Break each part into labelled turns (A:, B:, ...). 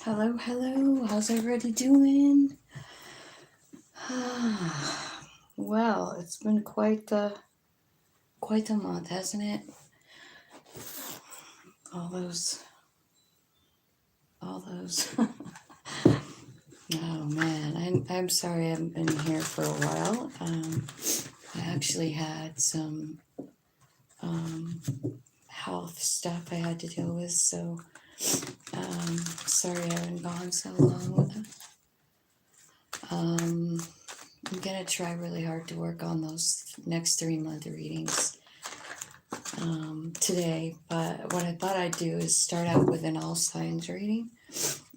A: Hello, hello. How's everybody doing? Well, it's been quite a month, hasn't it? All those. Oh man, I'm sorry I haven't been here for a while. I actually had some health stuff I had to deal with, so sorry I haven't gone so long. I'm gonna try really hard to work on those next 3-month readings today, but what I thought I'd do is start out with an all signs reading,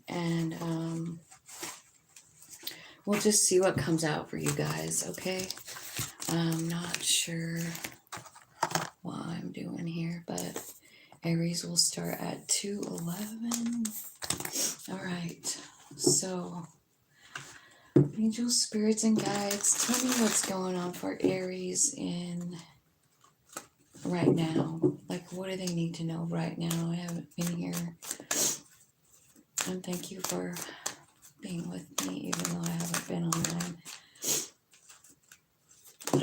A: and we'll just see what comes out for you guys, okay? I'm not sure what I'm doing here, but Aries will start at 2:11. All right, so angels, spirits, and guides, tell me what's going on for Aries in right now. Like, what do they need to know right now? I haven't been here, and thank you for being with me, even though I haven't been online.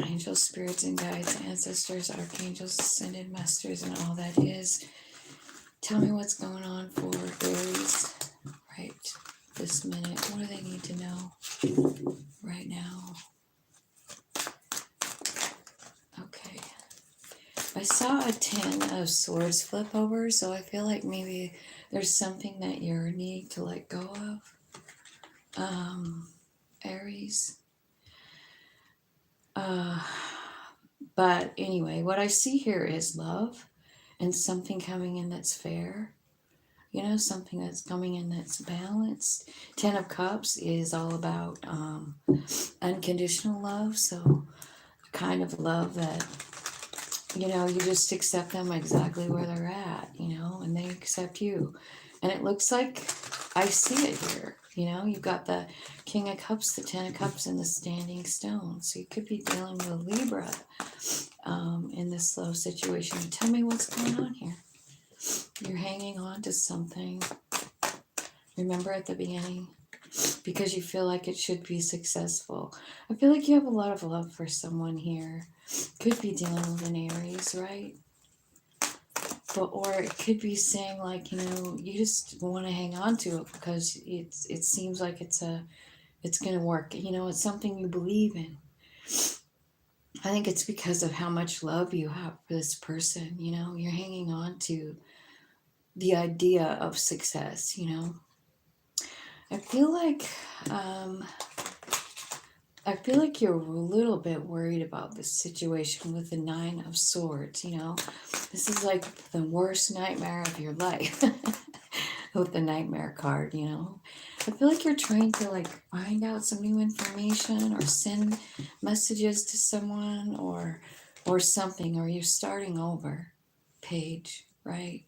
A: Angels, spirits, and guides, ancestors, archangels, ascended masters, and all that is. Tell me what's going on for Aries right this minute. What do they need to know right now? Okay. I saw a 10 of swords flip over, so I feel like maybe there's something that you need to let go of. Aries. But anyway, what I see here is love and something coming in that's fair. You know, something that's coming in that's balanced. 10 of Cups is all about unconditional love. So, kind of love that, you know, you just accept them exactly where they're at, you know, and they accept you. And it looks like I see it here. You know, you've got the King of Cups, the 10 of Cups, and the Standing Stone. So you could be dealing with a Libra in this love situation. Tell me what's going on here. You're hanging on to something. Remember at the beginning? Because you feel like it should be successful. I feel like you have a lot of love for someone here. Could be dealing with an Aries, right? But, or it could be saying, like, you know, you just want to hang on to it because it seems like it's going to work. You know, it's something you believe in. I think it's because of how much love you have for this person. You know, you're hanging on to the idea of success, you know. I feel like you're a little bit worried about this situation with the 9 of Swords, you know. This is like the worst nightmare of your life with the Nightmare card, you know. I feel like you're trying to like find out some new information or send messages to someone or something, or you're starting over. Page, right?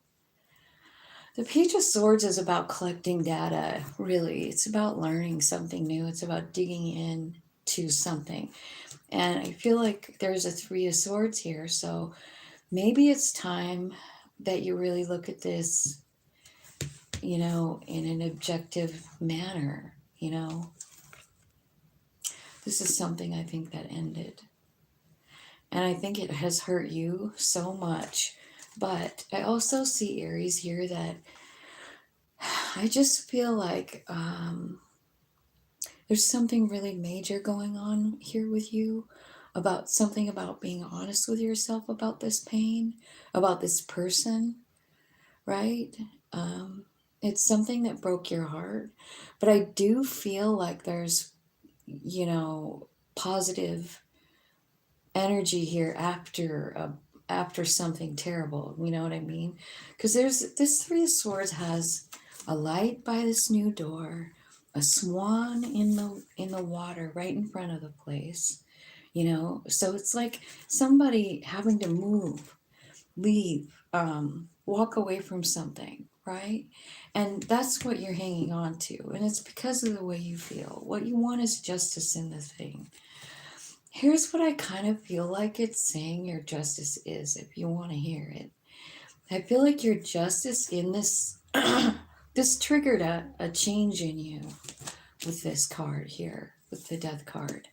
A: The Page of Swords is about collecting data, really. It's about learning something new. It's about digging in to something. And I feel like there's a 3 of Swords here. So maybe it's time that you really look at this, you know, in an objective manner, you know. This is something I think that ended. And I think it has hurt you so much. But I also see Aries here that I just feel like there's something really major going on here with you, about something about being honest with yourself about this pain, about this person, right? It's something that broke your heart. But I do feel like there's, you know, positive energy here after something terrible. You know what I mean? Because there's this 3 of Swords has a light by this new door, a swan in the water right in front of the place. You know, so it's like somebody having to move, leave, walk away from something, right? And that's what you're hanging on to. And it's because of the way you feel. What you want is justice in the thing. Here's what I kind of feel like it's saying your justice is, if you want to hear it. I feel like your justice in this this triggered a change in you with this card here, with the Death card.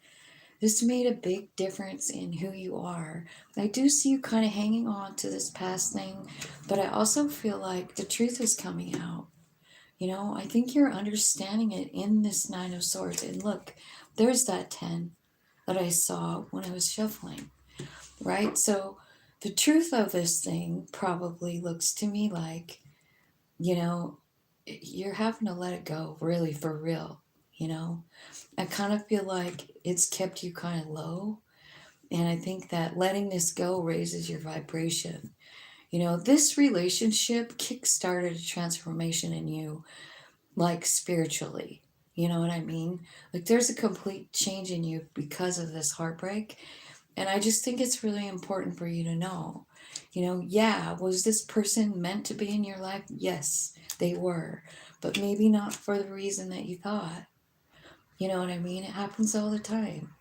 A: This made a big difference in who you are. I do see you kind of hanging on to this past thing, but I also feel like the truth is coming out. You know, I think you're understanding it in this Nine of Swords. And look, there's that 10 that I saw when I was shuffling, right? So the truth of this thing probably looks to me like, you know, you're having to let it go, really, for real, you know? I kind of feel like it's kept you kind of low. And I think that letting this go raises your vibration. You know, this relationship kick-started a transformation in you, like spiritually. You know what I mean? Like there's a complete change in you because of this heartbreak. And I just think it's really important for you to know. You know, yeah, was this person meant to be in your life? Yes, they were. But maybe not for the reason that you thought. You know what I mean? It happens all the time.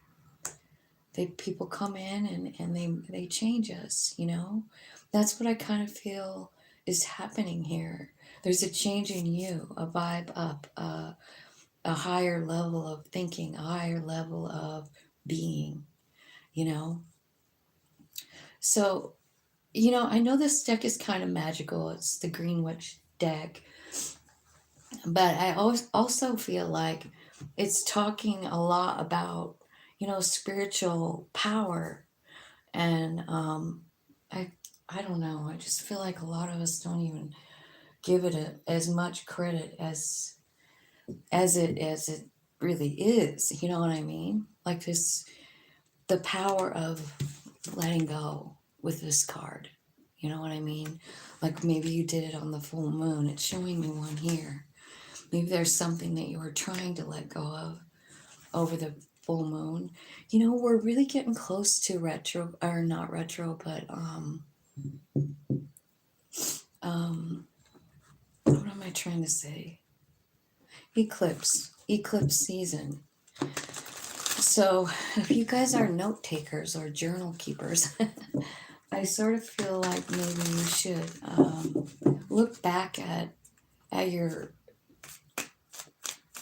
A: People come in and they change us, you know? That's what I kind of feel is happening here. There's a change in you, a vibe up, a higher level of thinking, a higher level of being, you know? So, you know, I know this deck is kind of magical. It's the Green Witch deck. But I also feel like it's talking a lot about, you know, spiritual power. And I, I don't know. I just feel like a lot of us don't even give it as much credit as it really is. You know what I mean? Like this, the power of letting go with this card. You know what I mean? Like maybe you did it on the full moon. It's showing me one here. Maybe there's something that you were trying to let go of over the full moon. You know, we're really getting close to retro, or not retro, but what am I trying to say? Eclipse season. So if you guys are note takers or journal keepers, I sort of feel like maybe you should look back at your,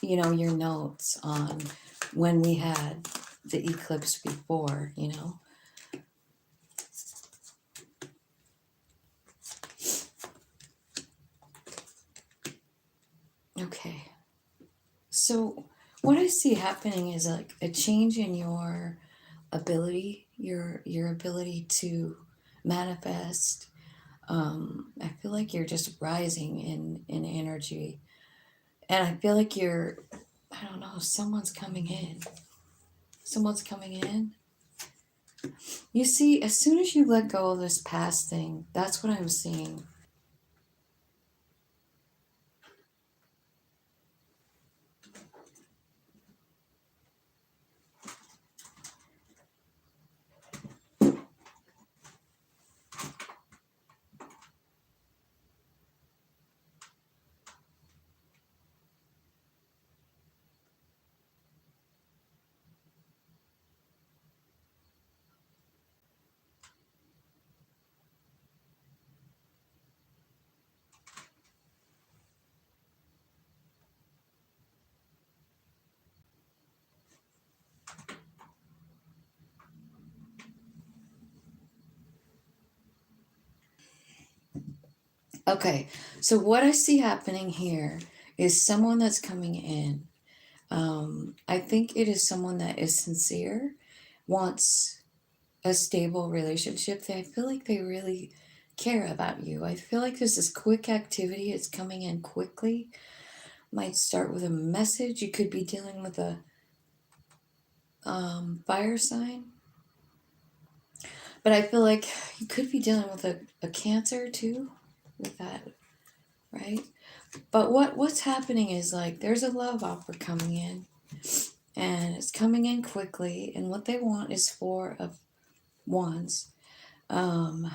A: you know, your notes on when we had the eclipse before, you know. Okay. So what I see happening is like a change in your ability, your ability to manifest. I feel like you're just rising in energy. And I feel like you're, I don't know, someone's coming in. Someone's coming in. You see, as soon as you let go of this past thing, that's what I'm seeing. Okay, so what I see happening here is someone that's coming in. I think it is someone that is sincere, wants a stable relationship. I feel like they really care about you. I feel like this is quick activity. It's coming in quickly. Might start with a message. You could be dealing with a fire sign. But I feel like you could be dealing with a cancer too, with that, right? But what's happening is like there's a love offer coming in, and it's coming in quickly, and what they want is Four of Wands. Um,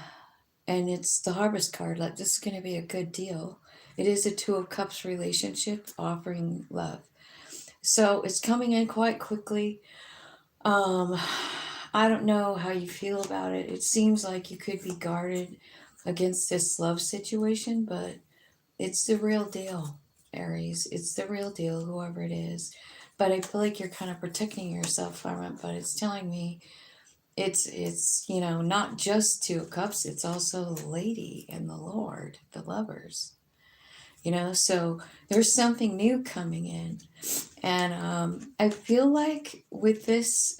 A: and it's the Harvest card. Like this is going to be a good deal. It is a Two of Cups relationship offering love, so it's coming in quite quickly. Um, I don't know how you feel about it. It seems like you could be guarded against this love situation, but it's the real deal. Aries. It's the real deal, whoever it is. But I feel like you're kind of protecting yourself from it, but it's telling me it's not just two of cups, it's also the lady and the Lord, the lovers. So there's something new coming in. And I feel like with this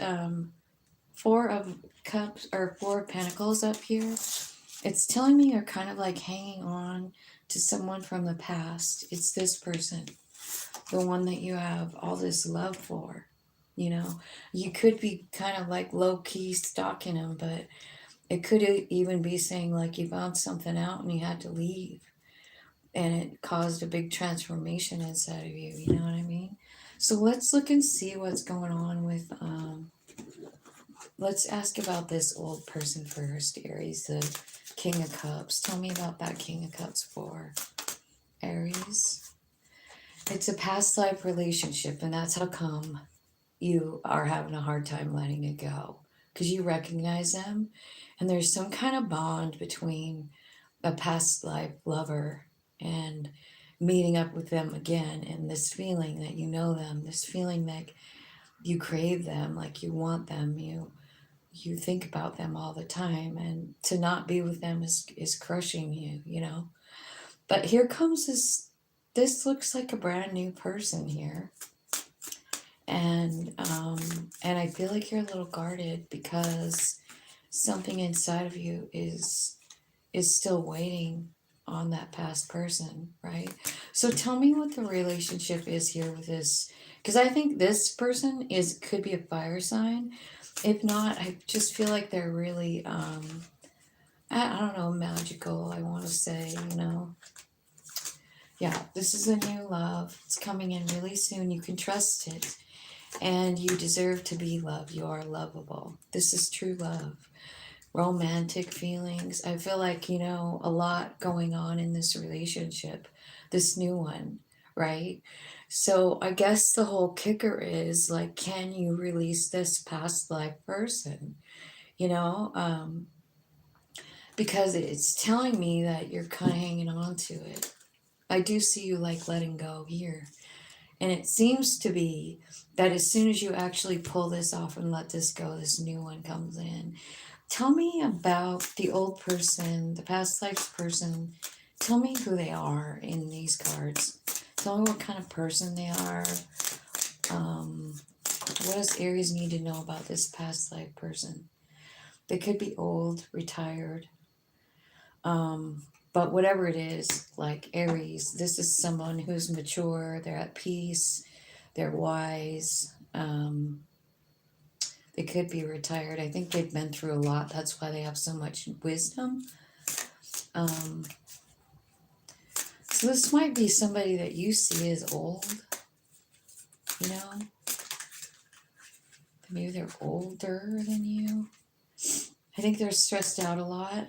A: four of cups or four of pentacles up here, it's telling me you're kind of like hanging on to someone from the past. It's this person, the one that you have all this love for. You could be kind of like low key stalking him, but it could even be saying like you found something out and you had to leave, and it caused a big transformation inside of you. You know what I mean? So let's look and see what's going on with. Let's ask about this old person first, Aries, the King of Cups. Tell me about that King of Cups for Aries. It's a past life relationship, and that's how come you are having a hard time letting it go, because you recognize them, and there's some kind of bond between a past life lover and meeting up with them again, and this feeling that you know them, this feeling that you crave them, like you want them, you think about them all the time, and to not be with them is crushing you. But here comes this looks like a brand new person here. And I feel like you're a little guarded because something inside of you is still waiting on that past person, right? So tell me what the relationship is here with this, because I think this person could be a fire sign. If not, I just feel like they're really I don't know, magical, I want to say. Yeah, this is a new love. It's coming in really soon. You can trust it. And you deserve to be loved. You are lovable. This is true love. Romantic feelings. I feel like, a lot going on in this relationship, this new one, right? So I guess the whole kicker is like, can you release this past life person? You know, because it's telling me that you're kind of hanging on to it. I do see you like letting go here. And it seems to be that as soon as you actually pull this off and let this go, this new one comes in. Tell me about the old person, the past life person. Tell me who they are in these cards. Tell me what kind of person they are. What does Aries need to know about this past life person? They could be old, retired. But whatever it is, like Aries, this is someone who's mature, they're at peace, they're wise. They could be retired. I think they've been through a lot. That's why they have so much wisdom. So this might be somebody that you see as old, you know? Maybe they're older than you. I think they're stressed out a lot.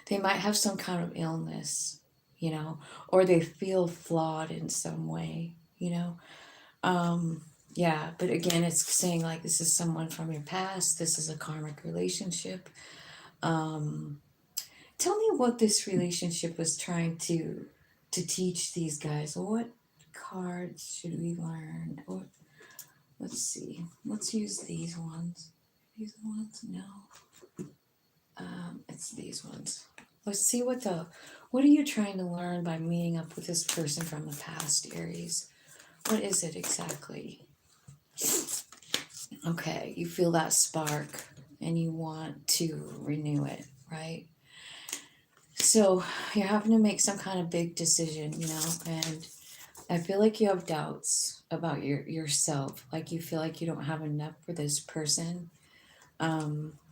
A: They might have some kind of illness, or they feel flawed in some way, Yeah, but again, it's saying like this is someone from your past. This is a karmic relationship. Tell me what this relationship was trying to teach these guys. What cards should we learn? Let's see. Let's use these ones. These ones? No. It's these ones. Let's see what are you trying to learn by meeting up with this person from the past, Aries? What is it exactly? Okay, you feel that spark and you want to renew it, right? So you're having to make some kind of big decision, and I feel like you have doubts about yourself. Like you feel like you don't have enough for this person.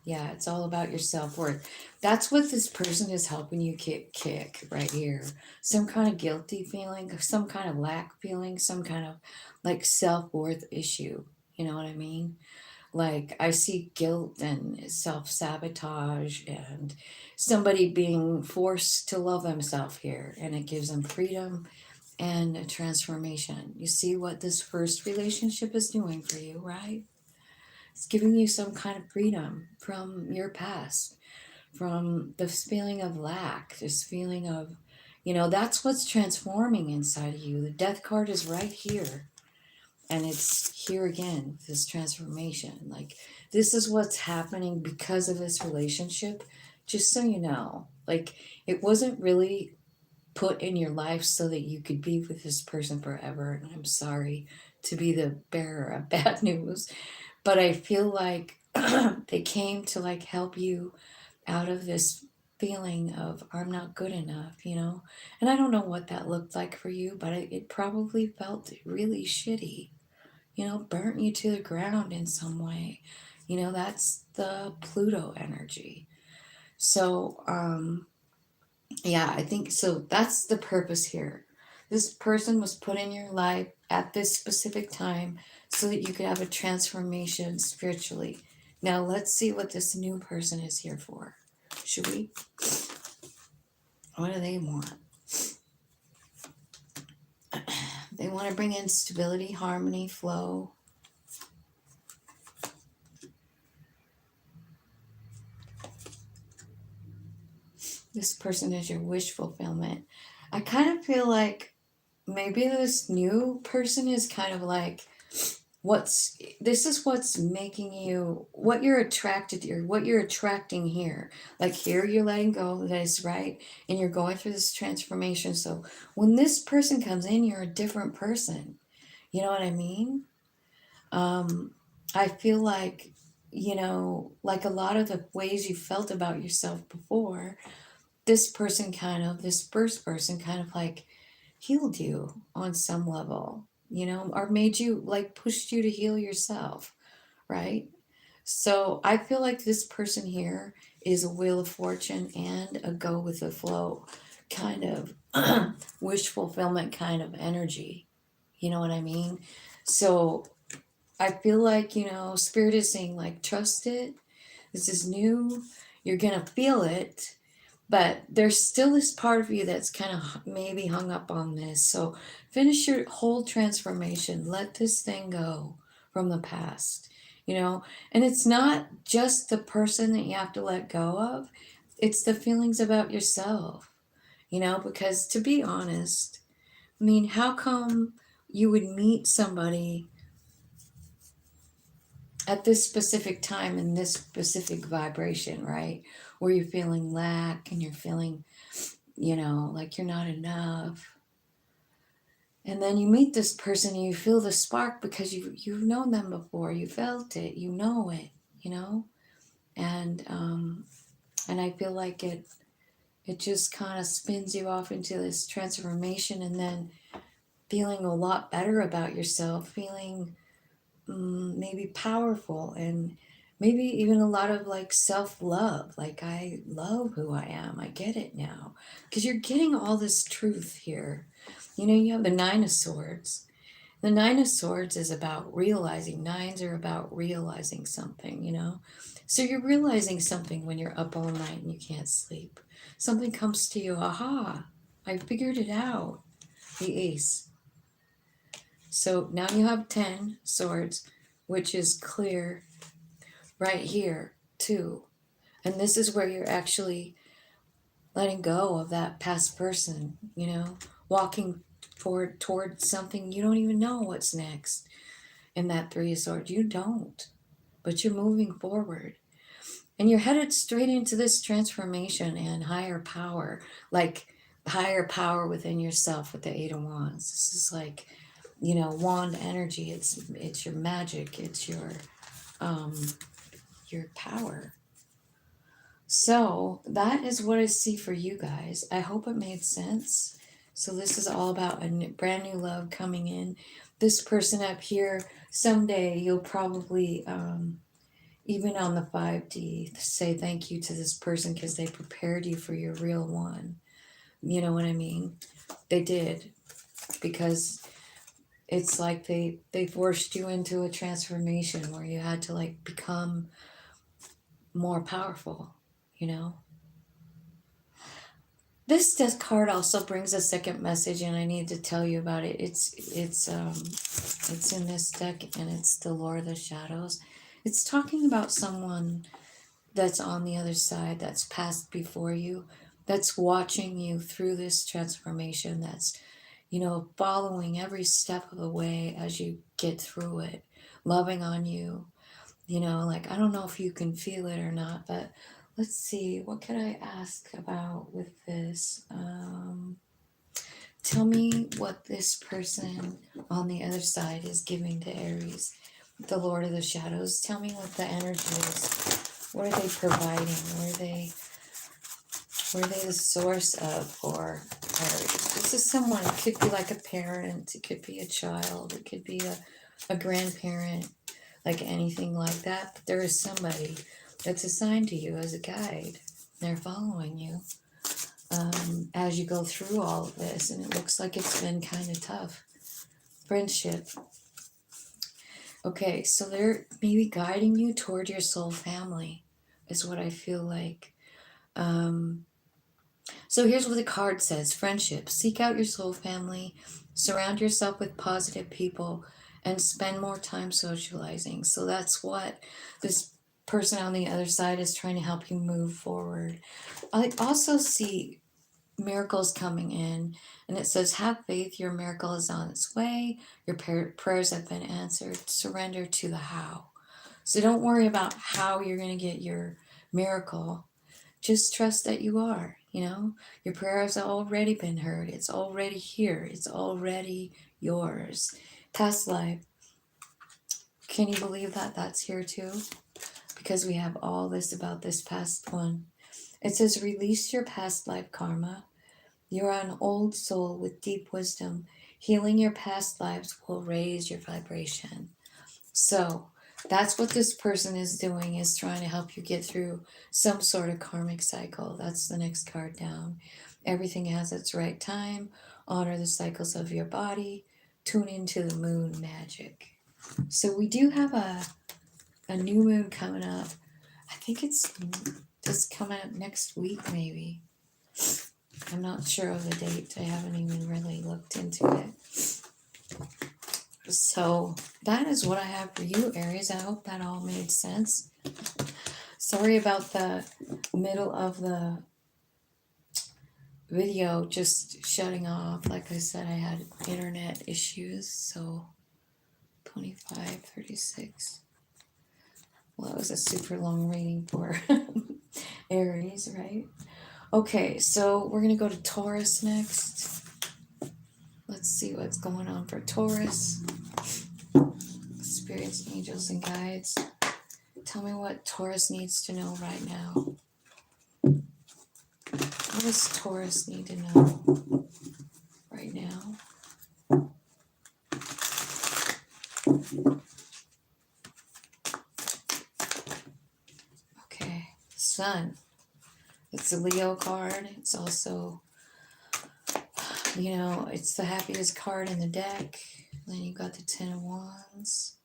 A: Yeah, it's all about your self-worth. That's what this person is helping you kick right here. Some kind of guilty feeling, some kind of lack feeling, some kind of like self-worth issue. You know what I mean? Like I see guilt and self-sabotage and somebody being forced to love themselves here, and it gives them freedom and a transformation. You see what this first relationship is doing for you, right? It's giving you some kind of freedom from your past, from this feeling of lack, this feeling of, You know, that's what's transforming inside of you. The death card is right here. And it's here again, this transformation. Like, this is what's happening because of this relationship. Just so you know, like, it wasn't really put in your life so that you could be with this person forever. And I'm sorry to be the bearer of bad news, but I feel like they came to like help you out of this feeling of I'm not good enough, you know? And I don't know what that looked like for you, but it probably felt really shitty, you know, burnt you to the ground in some way. You know, that's the Pluto energy. So, yeah, I think so. That's the purpose here. This person was put in your life at this specific time so that you could have a transformation spiritually. Now, let's see what this new person is here for. Should we? What do they want? They want to bring in stability, harmony, flow. This person is your wish fulfillment. I kind of feel like maybe this new person is kind of like this is what's making you what you're attracted to, or what you're attracting here. Like here you're letting go, that is right, and you're going through this transformation. So when this person comes in, you're a different person. You know what I mean? I feel like, you know, like a lot of the ways you felt about yourself before, this first person kind of like healed you on some level, you know, or made you like pushed you to heal yourself, right? So I feel like this person here is a wheel of fortune and a go with the flow kind of wish fulfillment kind of energy. You know what I mean? So I feel like, you know, spirit is saying like trust it. This is new. You're gonna feel it, but there's still this part of you that's kind of maybe hung up on this. So finish your whole transformation. Let this thing go from the past, you know? And it's not just the person that you have to let go of, it's the feelings about yourself, you know? Because to be honest, I mean, how come you would meet somebody at this specific time in this specific vibration, right? Where you're feeling lack and you're feeling, you know, like you're not enough. And then you meet this person and you feel the spark because you've known them before, you felt it, you know it, you know? And I feel like it just kind of spins you off into this transformation, and then feeling a lot better about yourself, feeling maybe powerful, and maybe even a lot of like self-love, like I love who I am, I get it now, because you're getting all this truth here. You know, you have the Nine of Swords. The Nine of Swords is about realizing. Nines are about realizing something, you know. So you're realizing something when you're up all night and you can't sleep. Something comes to you, aha, I figured it out. The Ace. So now you have 10 swords, which is clear right here, too. And this is where you're actually letting go of that past person, you know, walking forward towards something you don't even know what's next. In that Three of Swords, you don't, but you're moving forward. And you're headed straight into this transformation and higher power, like higher power within yourself with the Eight of Wands. This is like, you know, wand energy. It's your magic. It's your power. So that is what I see for you guys. I hope it made sense. So this is all about a brand new love coming in. This person up here, someday you'll probably, even on the 5D, say thank you to this person because they prepared you for your real one. You know what I mean? They did, because it's like they forced you into a transformation where you had to like become more powerful, you know? This death card also brings a second message, and I need to tell you about it. It's in this deck, and it's the Lord of the Shadows. It's talking about someone that's on the other side, that's passed before you, that's watching you through this transformation, that's, following every step of the way as you get through it, loving on you. Like, I don't know if you can feel it or not, but let's see, what could I ask about with this? Tell me what this person on the other side is giving to Aries, the Lord of the Shadows. Tell me what the energy is. What are they providing? What are they the source of for Aries? This is someone, it could be like a parent, it could be a child, it could be a grandparent, like anything like that. But there is somebody that's assigned to you as a guide. They're following you as you go through all of this, and it looks like it's been kind of tough. Friendship. Okay, so they're maybe guiding you toward your soul family, is what I feel like. So here's what the card says. Friendship. Seek out your soul family, surround yourself with positive people, and spend more time socializing. So that's what this person on the other side is trying to help you move forward. I also see miracles coming in, and it says, have faith, your miracle is on its way, your prayers have been answered, surrender to the how. So don't worry about how you're going to get your miracle, just trust that you are. Your prayers have already been heard, it's already here, it's already yours. Past life, can you believe that that's here too? Because we have all this about this past one. It says, release your past life karma. You're an old soul with deep wisdom. Healing your past lives will raise your vibration. So that's what this person is doing, is trying to help you get through some sort of karmic cycle. That's the next card down. Everything has its right time. Honor the cycles of your body. Tune into the moon magic. So we do have a new moon coming up. I think it's just coming up next week, maybe. I'm not sure of the date. I haven't even really looked into it. So that is what I have for you, Aries. I hope that all made sense. Sorry about the middle of the video just shutting off. Like I said, I had internet issues. So 25:36. Well, that was a super long reading for Aries, right? Okay, so we're going to go to Taurus next. Let's see what's going on for Taurus. Spirits, angels, and guides. Tell me what Taurus needs to know right now. What does Taurus need to know right now? Okay, Sun. It's a Leo card. It's also, it's the happiest card in the deck. Then you got the Ten of Wands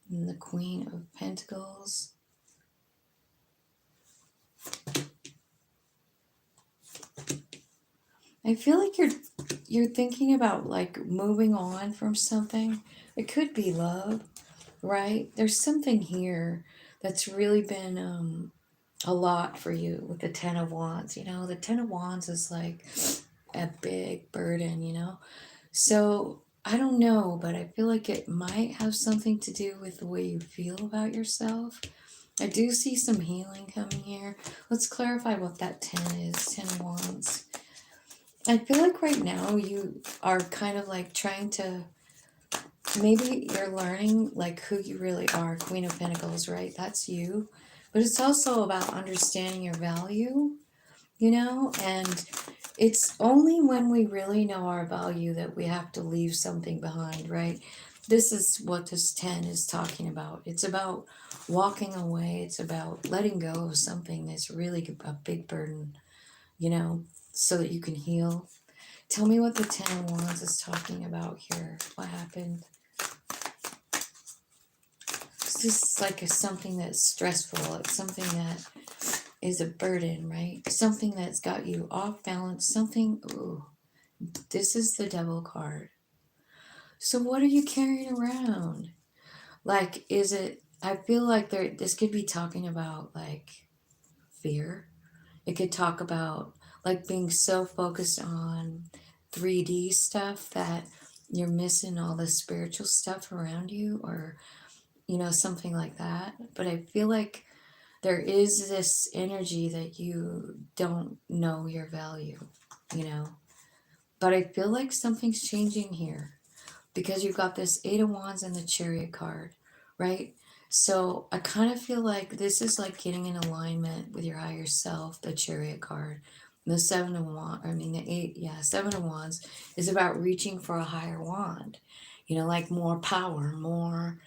A: and the Queen of Pentacles. I feel like you're thinking about like moving on from something. It could be love, right? There's something here that's really been a lot for you with the Ten of Wands. The Ten of Wands is like a big burden. So I don't know, but I feel like it might have something to do with the way you feel about yourself. I do see some healing coming here. Let's clarify what that 10 is. 10 of Wands. I feel like right now you are kind of like trying to, maybe you're learning like who you really are. Queen of Pentacles, right? That's you. But it's also about understanding your value, and it's only when we really know our value that we have to leave something behind, right? This is what this 10 is talking about. It's about walking away. It's about letting go of something that's really a big burden, so that you can heal. Tell me what the 10 of Wands is talking about here. What happened? This is like something that's stressful. It's something that is a burden, right? Something that's got you off balance. Something, ooh, this is the Devil card. So what are you carrying around? Like, I feel like this could be talking about like fear. It could talk about like being so focused on 3D stuff that you're missing all the spiritual stuff around you, or, you know, something like that. But I feel like there is this energy that you don't know your value, you know. But I feel like something's changing here because you've got this Eight of Wands and the Chariot card, right? So I kind of feel like this is like getting in alignment with your higher self, the Chariot card. The Seven of Wands, I mean the eight, yeah, Seven of Wands is about reaching for a higher wand, you know, like more power, more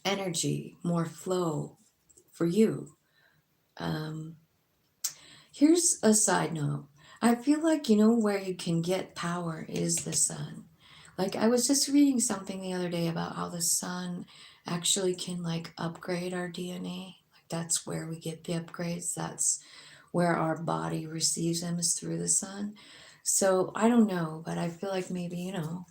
A: energy, more flow for you. Um, Here's a side note. I feel like, you know, where you can get power is the sun. Like, I was just reading something the other day about how the sun actually can, like, upgrade our DNA. Like, that's where we get the upgrades. That's where our body receives them, is through the sun. So, I don't know, but I feel like maybe, you know,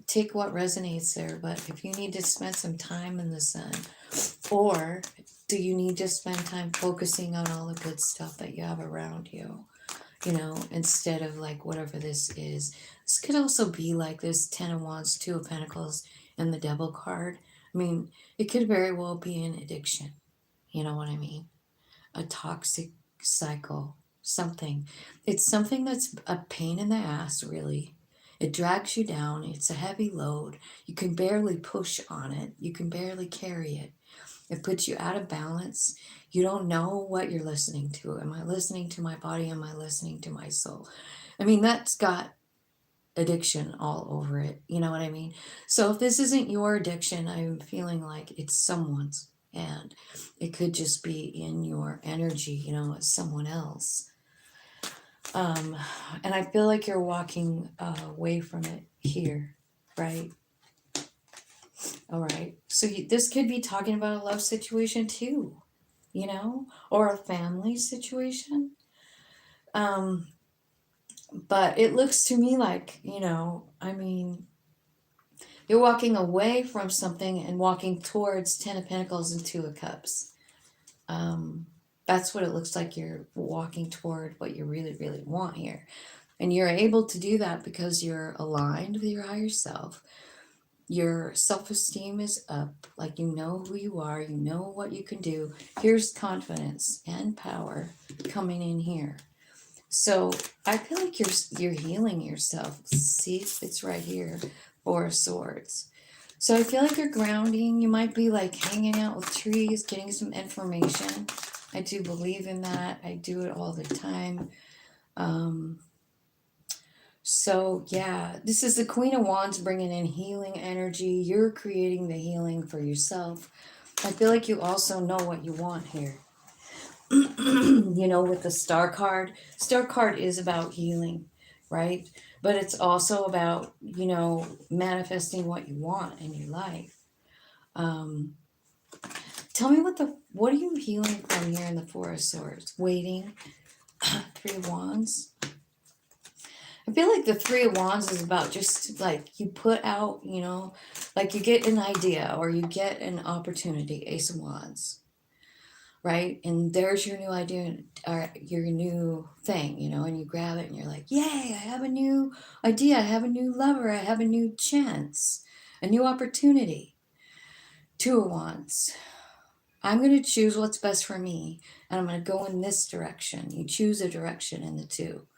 A: take what resonates there. But if you need to spend some time in the sun, or do you need to spend time focusing on all the good stuff that you have around you know, instead of like whatever this is? This could also be like this Ten of Wands, Two of Pentacles, and the Devil card. I mean, it could very well be an addiction. You know what I mean? A toxic cycle, something. It's something that's a pain in the ass, really. It drags you down. It's a heavy load. You can barely push on it. You can barely carry it. It puts you out of balance. You don't know what you're listening to. Am I listening to my body? Am I listening to my soul? I mean, that's got addiction all over it. You know what I mean? So if this isn't your addiction, I'm feeling like it's someone's. And it could just be in your energy, you know, as someone else. And I feel like you're walking away from it here, right? All right. So this could be talking about a love situation too, you know, or a family situation. But it looks to me like, you know, I mean, you're walking away from something and walking towards Ten of Pentacles and Two of Cups. That's what it looks like. You're walking toward what you really, really want here. And you're able to do that because you're aligned with your higher self. Your self-esteem is up, like you know who you are, you know what you can do. Here's confidence and power coming in here. So I feel like you're healing yourself. See, it's right here, Four of Swords. So I feel like you're grounding. You might be like hanging out with trees, getting some information. I do believe in that. I do it all the time. So yeah, this is the Queen of Wands bringing in healing energy. You're creating the healing for yourself. I feel like you also know what you want here. You know, with the Star card. Star card is about healing, right? But it's also about, you know, manifesting what you want in your life. Tell me what are you healing from here in the Four of Swords? Waiting. Three of Wands. I feel like the Three of Wands is about just like you put out, you know, like you get an idea or you get an opportunity, Ace of Wands, right? And there's your new idea or your new thing, you know, and you grab it and you're like, yay, I have a new idea. I have a new lover. I have a new chance, a new opportunity. Two of Wands. I'm going to choose what's best for me and I'm going to go in this direction. You choose a direction in the two.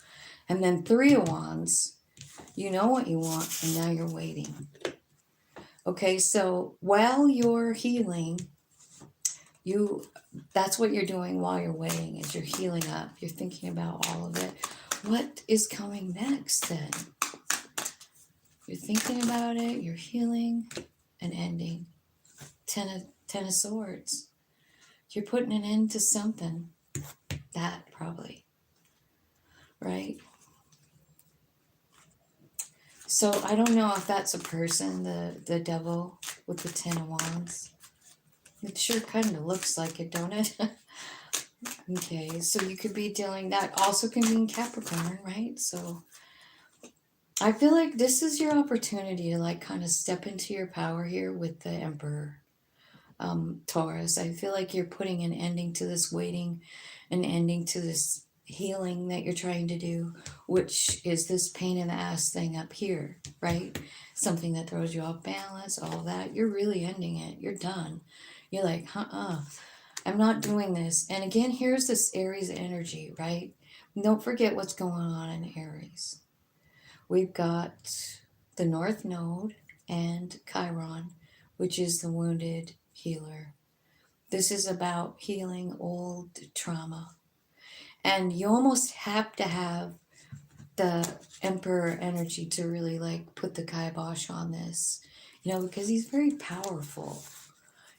A: And then Three of Wands, you know what you want and now you're waiting. Okay, so while you're healing, that's what you're doing while you're waiting, is you're healing up. You're thinking about all of it. What is coming next then? You're thinking about it, you're healing and ending. Ten of Swords. You're putting an end to something. That probably. Right? So I don't know if that's a person, the devil with the Ten of Wands. It sure kind of looks like it, don't it? Okay, so you could be dealing, that also can be in Capricorn, right? So I feel like this is your opportunity to like kind of step into your power here with the Emperor. Taurus. I feel like you're putting an ending to this waiting, an ending to this healing that you're trying to do, which is this pain in the ass thing up here, right? Something that throws you off balance, all that. You're really ending it. You're done. You're like, I'm not doing this. And again, here's this Aries energy, right? Don't forget what's going on in Aries. We've got the North Node and Chiron, which is the wounded healer. This is about healing old trauma. And you almost have to have the Emperor energy to really like put the kibosh on this, because he's very powerful.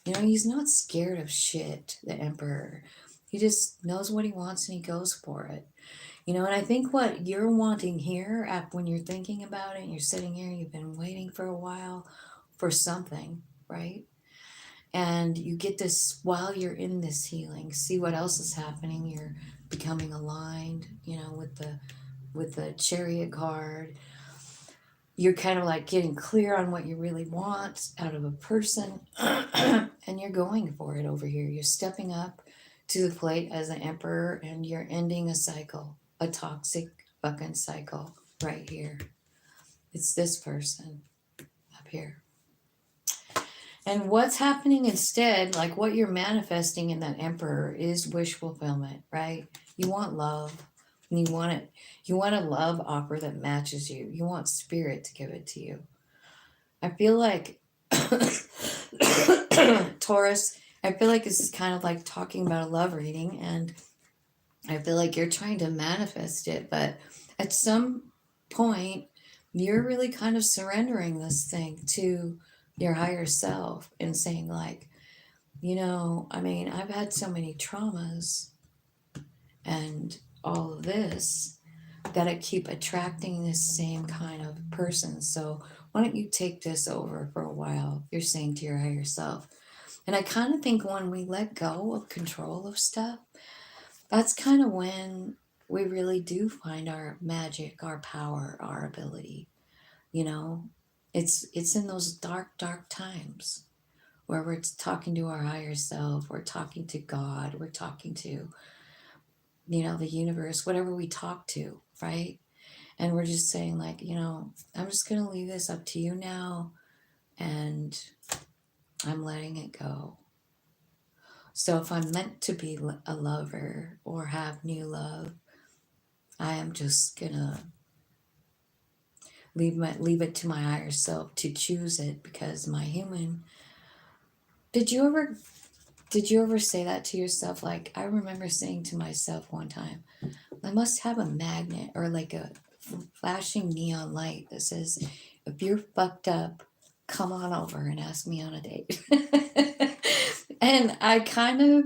A: He's not scared of shit, the Emperor. He just knows what he wants and he goes for it. And I think what you're wanting here, when you're thinking about it and you're sitting here, you've been waiting for a while for something, right? And you get this while you're in this healing. See what else is happening. You're becoming aligned, with the Chariot card. You're kind of like getting clear on what you really want out of a person, and you're going for it over here. You're stepping up to the plate as the Emperor, and you're ending a cycle, a toxic fucking cycle right here. It's this person up here. And what's happening instead, like what you're manifesting in that Emperor, is wish fulfillment, right? You want love, and you want it. You want a love opera that matches you. You want spirit to give it to you. I feel like Taurus, I feel like this is kind of like talking about a love reading, and I feel like you're trying to manifest it, but at some point, you're really kind of surrendering this thing to your higher self and saying, like, I've had so many traumas and all of this that I keep attracting this same kind of person. So why don't you take this over for a while? You're saying to your higher self. And I kind of think when we let go of control of stuff, that's kind of when we really do find our magic, our power, our ability. It's in those dark times where we're talking to our higher self, we're talking to God, we're talking to, the universe, whatever we talk to, right? And we're just saying, like, I'm just going to leave this up to you now, and I'm letting it go. So if I'm meant to be a lover or have new love, I am just going to leave it to my higher self to choose it, because my human. Did you ever say that to yourself? Like, I remember saying to myself one time, I must have a magnet or like a flashing neon light that says, if you're fucked up, come on over and ask me on a date. And I kind of,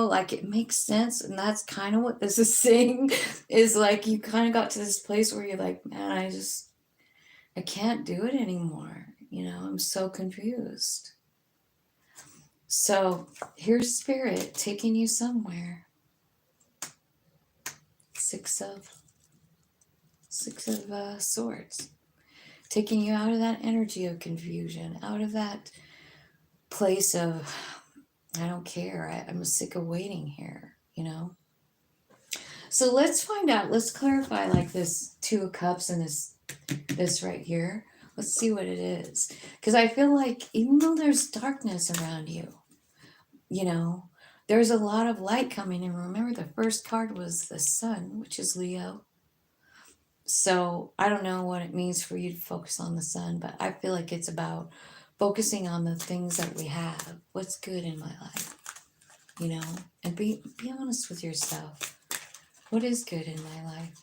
A: like, it makes sense. And that's kind of what this is saying, is like, you kind of got to this place where you're like, man, I can't do it anymore. I'm so confused. So here's Spirit taking you somewhere. Six of Swords, taking you out of that energy of confusion, out of that place of, I don't care, I'm sick of waiting here, So let's find out, let's clarify, like, this Two of Cups and this right here. Let's see what it is. Because I feel like even though there's darkness around you, there's a lot of light coming in. Remember, the first card was the Sun, which is Leo. So I don't know what it means for you to focus on the Sun, but I feel like it's about focusing on the things that we have. What's good in my life, and be honest with yourself. What is good in my life?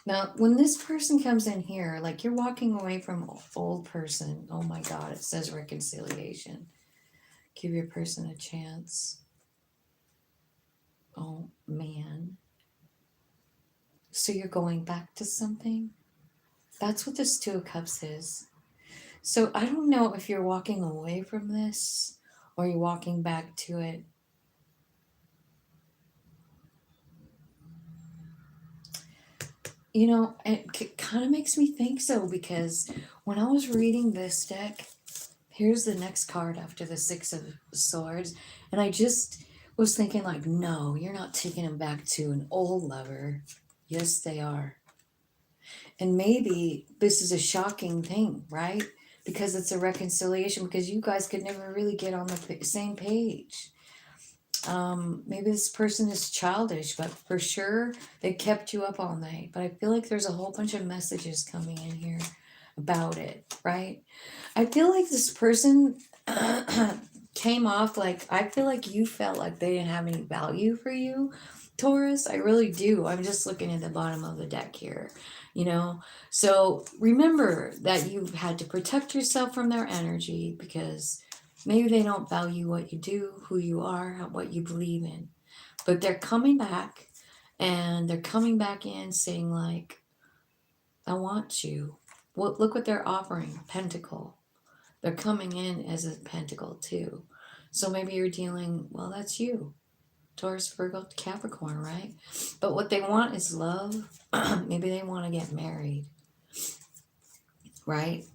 A: Now, when this person comes in here, like, you're walking away from old person. Oh my God, it says reconciliation. Give your person a chance. Oh man. So you're going back to something? That's what this Two of Cups is. So I don't know if you're walking away from this or you're walking back to it. It kind of makes me think so, because when I was reading this deck, Here's the next card after the Six of Swords. And I just was thinking like, no, you're not taking him back to an old lover. Yes, they are. And maybe this is a shocking thing, right? Because it's a reconciliation, because you guys could never really get on the same page. Maybe this person is childish, but for sure they kept you up all night. But I feel like there's a whole bunch of messages coming in here about it, right? I feel like this person came off like, I feel like you felt like they didn't have any value for you, Taurus. I really do. I'm just looking at the bottom of the deck here, you know? So remember that you've had to protect yourself from their energy, because maybe they don't value what you do, who you are, what you believe in. But they're coming back, and they're coming back in saying like, I want you. Well, look what they're offering, Pentacle. They're coming in as a pentacle too. So maybe you're dealing, well, that's you. Taurus, Virgo, Capricorn, right? But what they want is love. Maybe they want to get married, right?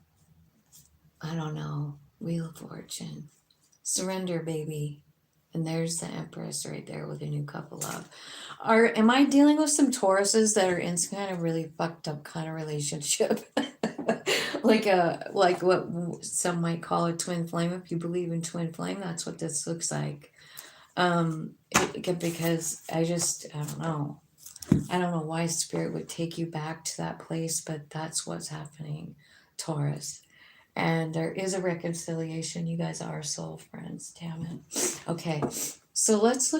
A: I don't know. Wheel of Fortune. Surrender, baby. And there's the Empress right there with a new cup of love. Am I dealing with some Tauruses that are in some kind of really fucked up kind of relationship? like what some might call a twin flame. If you believe in twin flame, that's what this looks like. Because I don't know. I don't know why spirit would take you back to that place, but that's what's happening, Taurus. And there is a reconciliation. You guys are soul friends, damn it. Okay, so let's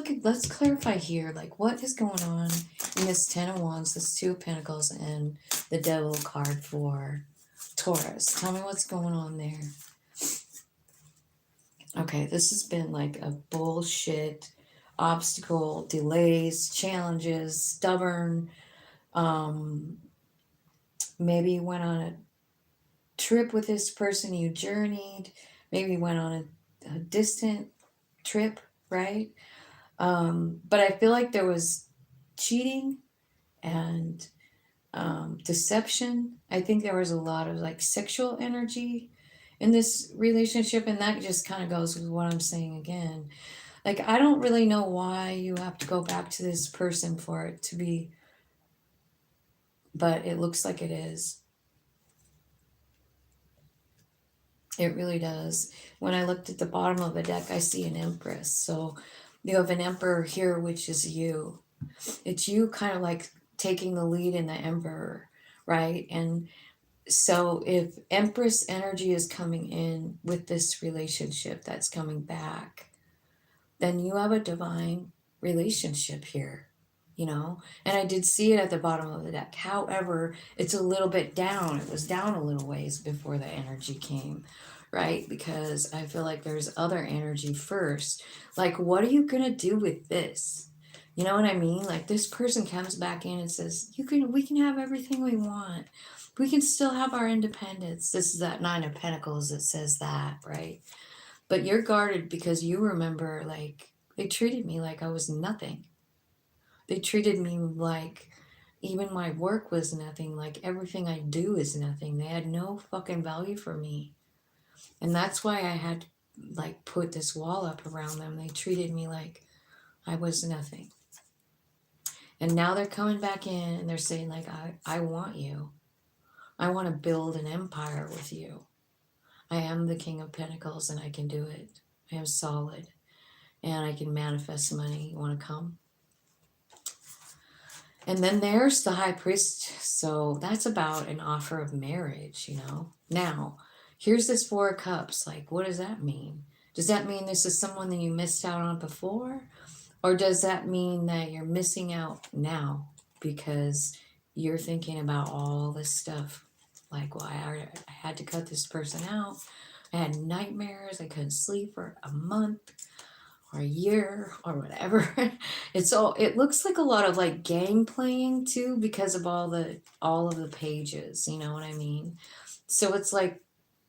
A: clarify here, like what is going on in this Ten of Wands, this Two of Pentacles, and the Devil card for Taurus. Tell me what's going on there. Okay, this has been like a bullshit obstacle, delays, challenges, stubborn. Maybe you went on a trip with this person, you journeyed, maybe you went on a distant trip, right? But I feel like there was cheating and deception. I think there was a lot of like sexual energy in this relationship, and that just kind of goes with what I'm saying again. Like, I don't really know why you have to go back to this person for it to be, but it looks like it is. It really does. When I looked at the bottom of the deck, I see an Empress. So you have an Emperor here, which is you. It's you kind of like taking the lead in the Emperor, right? And so if Empress energy is coming in with this relationship that's coming back, then you have a divine relationship here, you know? And I did see it at the bottom of the deck. However, it's a little bit down. It was down a little ways before the energy came, right? Because I feel like there's other energy first. Like, what are you going to do with this? You know what I mean? Like, this person comes back in and says, we can have everything we want. We can still have our independence. This is that Nine of Pentacles that says that, right? But you're guarded because you remember, like, they treated me like I was nothing. They treated me like even my work was nothing, like everything I do is nothing. They had no fucking value for me. And that's why I had to, like, put this wall up around them. They treated me like I was nothing. And now they're coming back in and they're saying, like, I want you. I want to build an empire with you. I am the King of Pentacles and I can do it. I am solid and I can manifest money. You want to come? And then there's the High Priest. So that's about an offer of marriage, you know. Now, here's this Four of Cups. Like, what does that mean? Does that mean this is someone that you missed out on before? Or does that mean that you're missing out now because you're thinking about all this stuff? Like, well, I had to cut this person out. I had nightmares. I couldn't sleep for a month or a year or whatever. It looks like a lot of like game playing too, because of all of the pages, you know what I mean? So it's like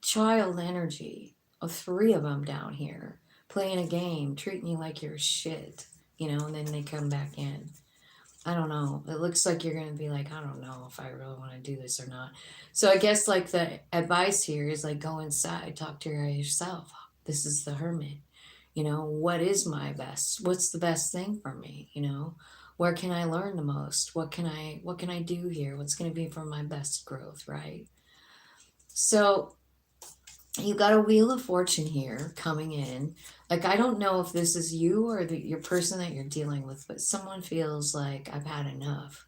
A: child energy of three of them down here playing a game, treating you like you're shit, you know, and then they come back in. I don't know. It looks like you're going to be like, I don't know if I really want to do this or not. So I guess like the advice here is like go inside, talk to yourself. This is the hermit. You know, what is my best? What's the best thing for me? You know, where can I learn the most? What can I do here? What's going to be for my best growth, right? So you got a wheel of fortune here coming in. Like I don't know if this is you or your person that you're dealing with, but someone feels like I've had enough.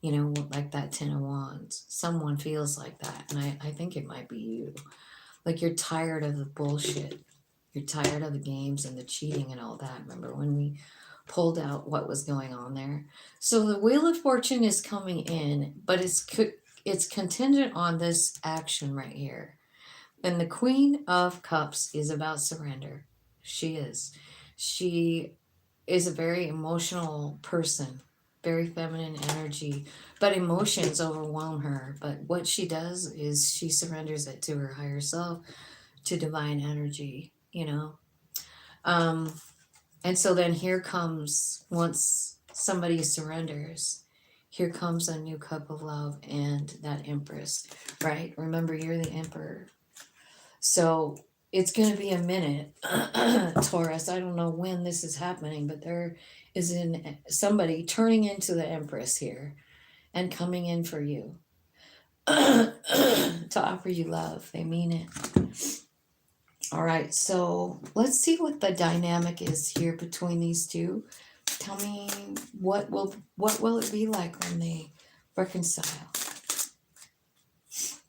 A: You know, like that 10 of wands. Someone feels like that, and I think it might be you. Like you're tired of the bullshit. You're tired of the games and the cheating and all that. Remember when we pulled out what was going on there? So the wheel of fortune is coming in, but it's contingent on this action right here. And the Queen of Cups is about surrender. She is. She is a very emotional person, very feminine energy, but emotions overwhelm her. But what she does is she surrenders it to her higher self, to divine energy, you know? Um, and so then here comes, once somebody surrenders, here comes a new cup of love and that empress, right? Remember, you're the emperor. So it's going to be a minute, Taurus. I don't know when this is happening, but there is somebody turning into the empress here and coming in for you to offer you love. They mean it. All right, so let's see what the dynamic is here between these two. Tell me what will it be like when they reconcile?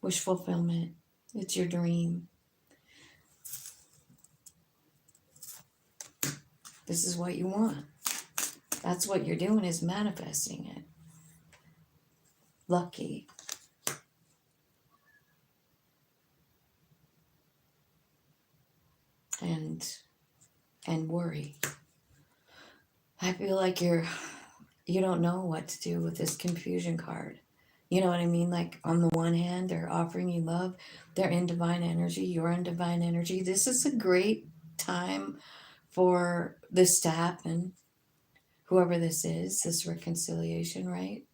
A: Wish fulfillment. It's your dream. This is what you want. That's what you're doing, is manifesting it. Lucky. And worry. I feel like you don't know what to do with this confusion card. You know what I mean? Like on the one hand, they're offering you love. They're in divine energy. You're in divine energy. This is a great time for this to happen. Whoever this is, this reconciliation, right?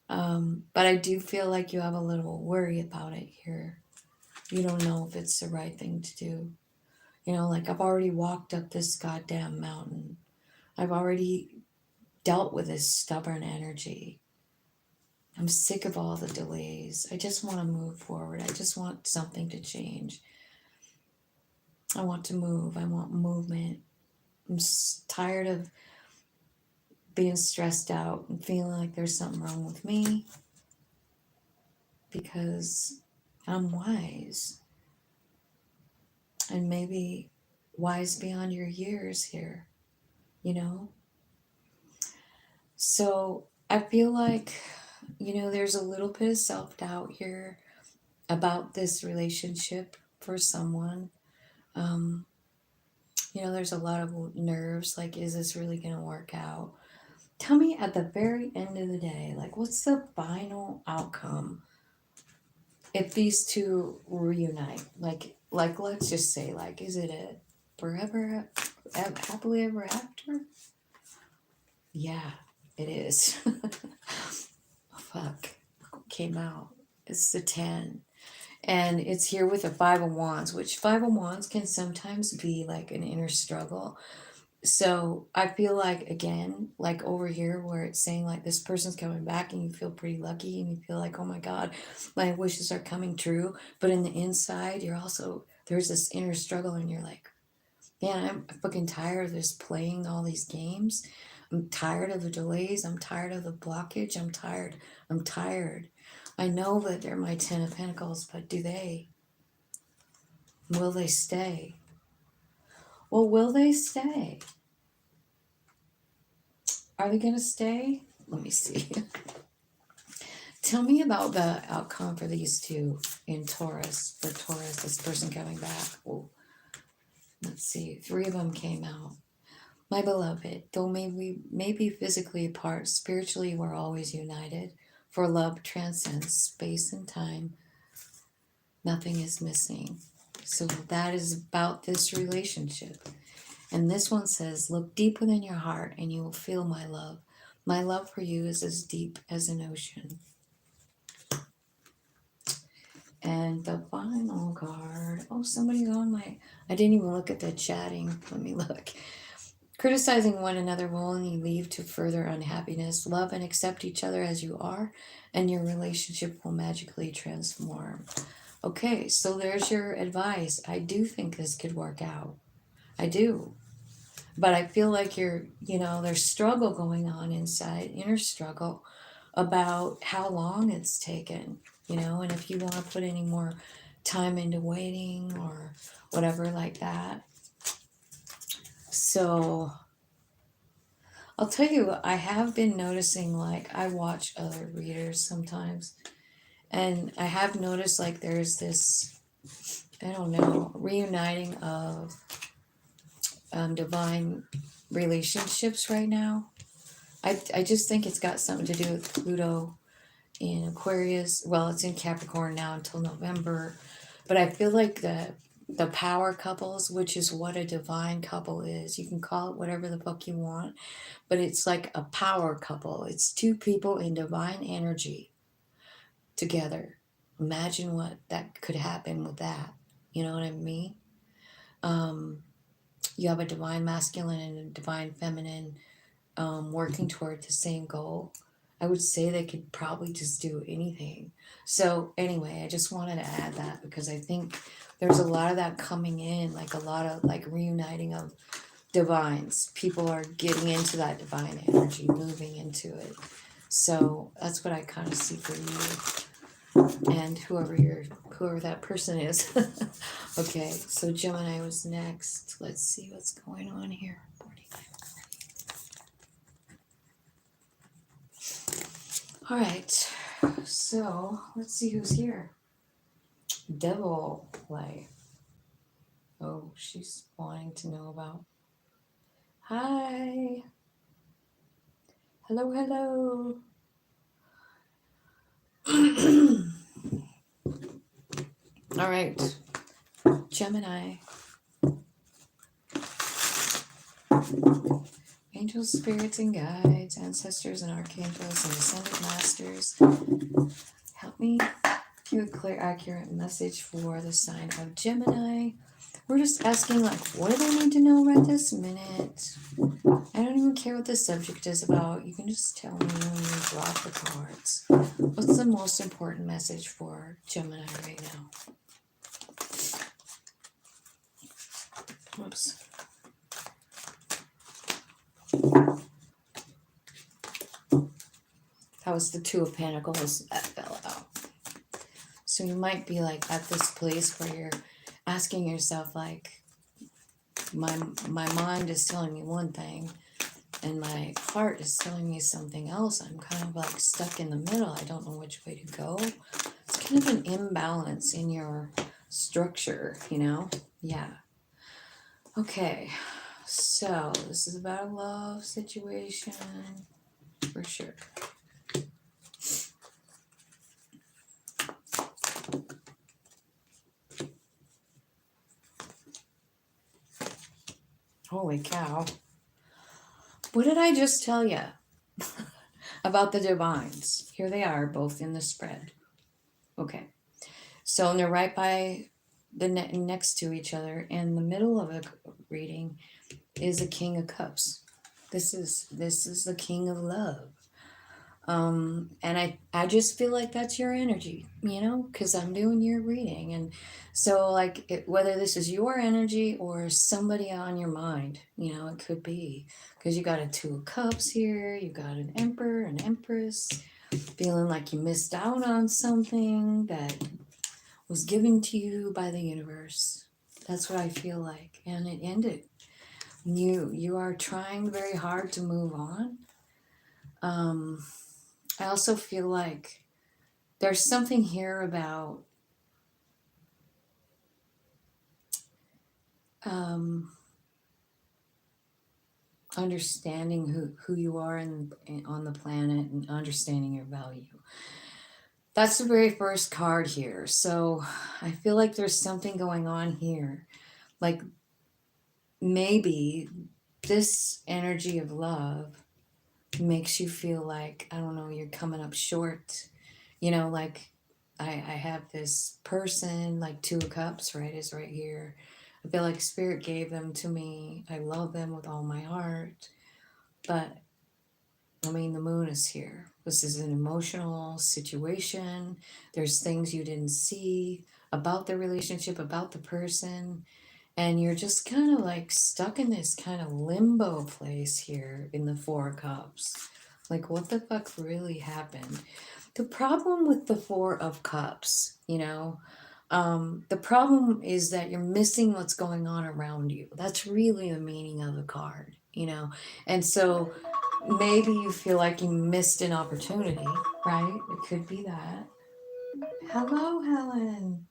A: But I do feel like you have a little worry about it here. You don't know if it's the right thing to do. You know, like I've already walked up this goddamn mountain. I've already dealt with this stubborn energy. I'm sick of all the delays. I just want to move forward. I just want something to change. I want to move. I want movement. I'm tired of being stressed out and feeling like there's something wrong with me because I'm wise. And maybe wise beyond your years here, you know? So I feel like, there's a little bit of self doubt here about this relationship for someone. Um, there's a lot of nerves. Like, is this really going to work out? Tell me at the very end of the day, like, what's the final outcome if these two reunite? Like, let's just say, like, is it a forever, happily ever after? Yeah, it is. Fuck. Came out. It's the 10. And it's here with a 5 of wands, which 5 of wands can sometimes be like an inner struggle. So I feel like, again, like over here where it's saying like this person's coming back and you feel pretty lucky and you feel like, oh my God, my wishes are coming true. But in the inside, there's this inner struggle and you're like, man, I'm fucking tired of this playing all these games. I'm tired of the delays. I'm tired of the blockage. I'm tired. I'm tired. I know that they're my 10 of Pentacles, but will they stay? Well, will they stay? Are they going to stay? Let me see. Tell me about the outcome for these two in Taurus. For Taurus, this person coming back. Oh, let's see. 3 of them came out. My beloved, though we may be physically apart, spiritually we're always united. For love transcends space and time. Nothing is missing. So that is about this relationship. And this one says, look deep within your heart and you will feel my love. My love for you is as deep as an ocean. And the final card. Oh, somebody's on my... I didn't even look at the chatting. Let me look. Criticizing one another will only lead to further unhappiness. Love and accept each other as you are, and your relationship will magically transform. Okay, so there's your advice. I do think this could work out. I do. But I feel like there's struggle going on inside, inner struggle about how long it's taken, and if you want to put any more time into waiting or whatever like that. So I'll tell you, I have been noticing, like, I watch other readers sometimes, and I have noticed, like, there's this, I don't know, reuniting of divine relationships right now. I just think it's got something to do with Pluto in Aquarius. Well, it's in Capricorn now until November, but I feel like the power couples, which is what a divine couple is. You can call it whatever the fuck you want, but it's like a power couple. It's two people in divine energy together. Imagine what that could happen with that. You know what I mean? You have a divine masculine and a divine feminine working toward the same goal. I would say they could probably just do anything. So anyway, I just wanted to add that because I think there's a lot of that coming in, like a lot of like reuniting of divines. People are getting into that divine energy, moving into it. So that's what I kind of see for you and whoever that person is. Okay, so Gemini was next. Let's see what's going on here. All right, so let's see who's here. Devil play. Oh, she's wanting to know about. Hi. Hello, hello. All right, Gemini. Angels, spirits, and guides, ancestors, and archangels, and ascended masters, help me give a clear, accurate message for the sign of Gemini. We're just asking, like, what do they need to know right this minute? I don't even care what the subject is about. You can just tell me when you draw the cards. What's the most important message for Gemini right now? Whoops. That was the Two of Pentacles that fell out. So you might be like at this place where you're asking yourself, like, my mind is telling me one thing and my heart is telling me something else. I'm kind of like stuck in the middle. I don't know which way to go. It's kind of an imbalance in your structure, Yeah. Okay. So this is about a love situation for sure. Holy cow. What did I just tell you about the divines? Here they are, both in the spread. Okay. So they're right by the next to each other. In the middle of a reading is a King of Cups. This is the King of Love. And I just feel like that's your energy, because I'm doing your reading. And so, like, whether this is your energy or somebody on your mind, it could be, because you got a Two of Cups here, you got an Emperor, an Empress, feeling like you missed out on something that was given to you by the universe. That's what I feel like. And it ended. You are trying very hard to move on. I also feel like there's something here about understanding who you are on the planet and understanding your value. That's the very first card here. So I feel like there's something going on here. Like, maybe this energy of love makes you feel like, I don't know, you're coming up short. You know, like I have this person, like Two of Cups, right, is right here. I feel like Spirit gave them to me. I love them with all my heart. But I mean, the moon is here. This is an emotional situation. There's things you didn't see about the relationship, about the person. And you're just kind of like stuck in this kind of limbo place here in the Four of Cups. Like, what the fuck really happened? The problem with the Four of Cups, the problem is that you're missing what's going on around you. That's really the meaning of the card. And so maybe you feel like you missed an opportunity, right? It could be that. Hello, Helen.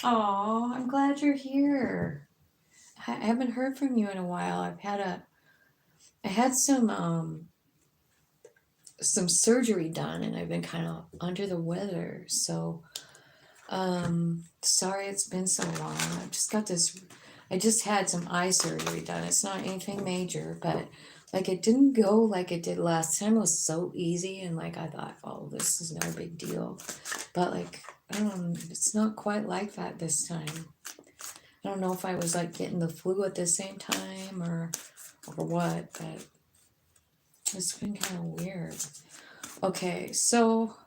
A: Oh, I'm glad you're here. I haven't heard from you in a while. I had some surgery done, and I've been kind of under the weather. So, sorry it's been so long. I just had some eye surgery done. It's not anything major, but like it didn't go like it did last time. It was so easy, and like I thought, oh, this is no big deal. But like, it's not quite like that this time. I don't know if I was like getting the flu at the same time or what, but it's been kind of weird. Okay, so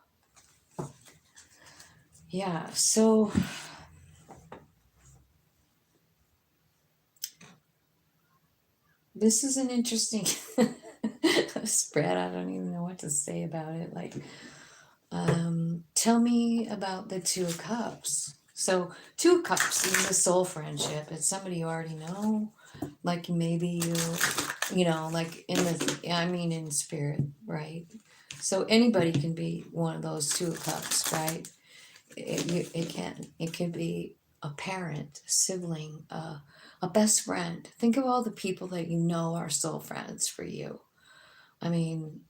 A: yeah, so this is an interesting spread. I don't even know what to say about it. Like, tell me about the Two of Cups. So, Two of Cups is the soul friendship. It's somebody you already know. Like maybe like in spirit, right? So anybody can be one of those Two of Cups, right? It could be a parent, a sibling, a best friend. Think of all the people that you know are soul friends for you. I mean,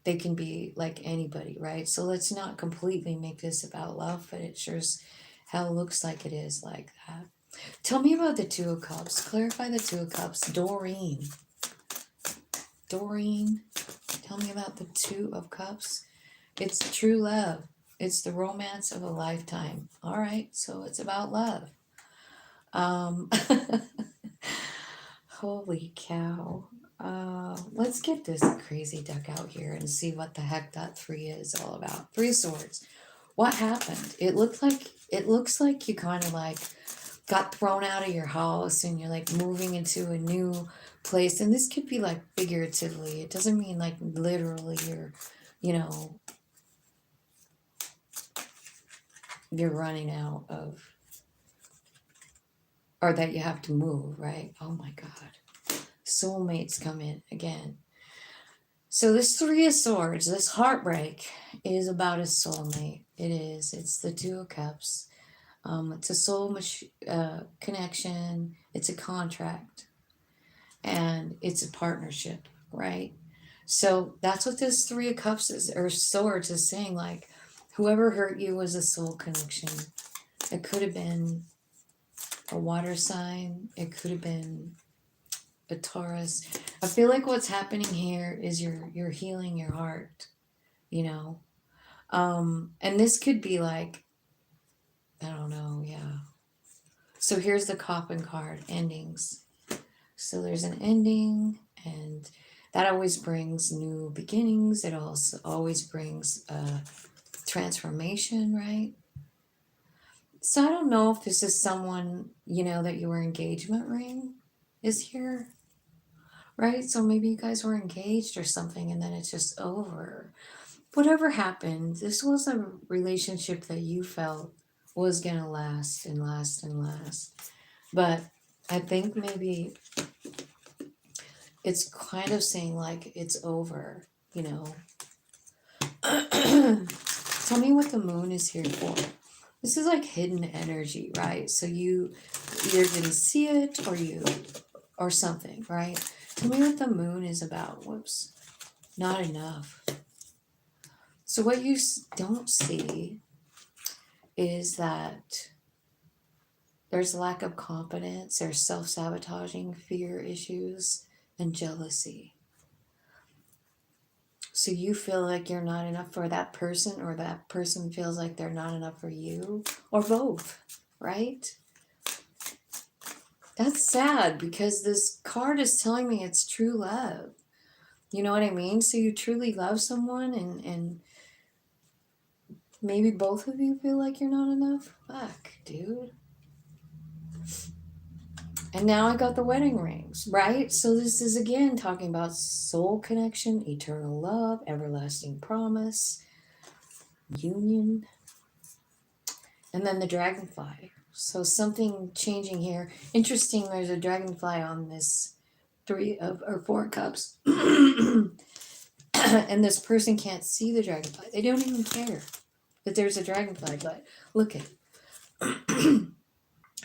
A: they can be like anybody, right? So let's not completely make this about love, but it sure's how it looks like it is like that. Tell me about the Two of Cups. Clarify the Two of Cups. Doreen, tell me about the Two of Cups. It's true love. It's the romance of a lifetime. All right, so it's about love. Um, holy cow. Let's get this crazy deck out here and see what the heck that three is all about. Three of Swords. What happened? It looks like you kind of like got thrown out of your house and you're like moving into a new place. And this could be like figuratively. It doesn't mean like literally you know, you're running out of, or that you have to move, right? Oh my God. Soulmates come in again. So this Three of Swords, this heartbreak is about a soulmate. It is. It's the Two of Cups. It's a soul connection. It's a contract. And it's a partnership, right? So that's what this Three of Cups is, or Swords is saying. Like, whoever hurt you was a soul connection. It could have been a water sign. It could have been a Taurus. I feel like what's happening here is you're healing your heart, you know. And this could be like, I don't know, yeah. So here's the Coffin card, endings. So there's an ending, and that always brings new beginnings. It also always brings transformation, right? So I don't know if this is someone, that your engagement ring is here, right? So maybe you guys were engaged or something and then it's just over. Whatever happened, this was a relationship that you felt was going to last and last and last. But I think maybe it's kind of saying like it's over, Tell me what the moon is here for. This is like hidden energy, right? So you either didn't see it or something, right? Tell me what the moon is about. Whoops. Not enough. So what you don't see is that there's lack of confidence, there's self-sabotaging, fear issues, and jealousy. So you feel like you're not enough for that person, or that person feels like they're not enough for you, or both, right? That's sad, because this card is telling me it's true love. You know what I mean? So you truly love someone, and maybe both of you feel like you're not enough. Fuck, dude. And now I got the wedding rings, right? So this is again talking about soul connection, eternal love, everlasting promise, union, and then the dragonfly. So something changing here. Interesting, there's a dragonfly on this 4 cups. And this person can't see the dragonfly. They don't even care that there's a dragonfly, but look at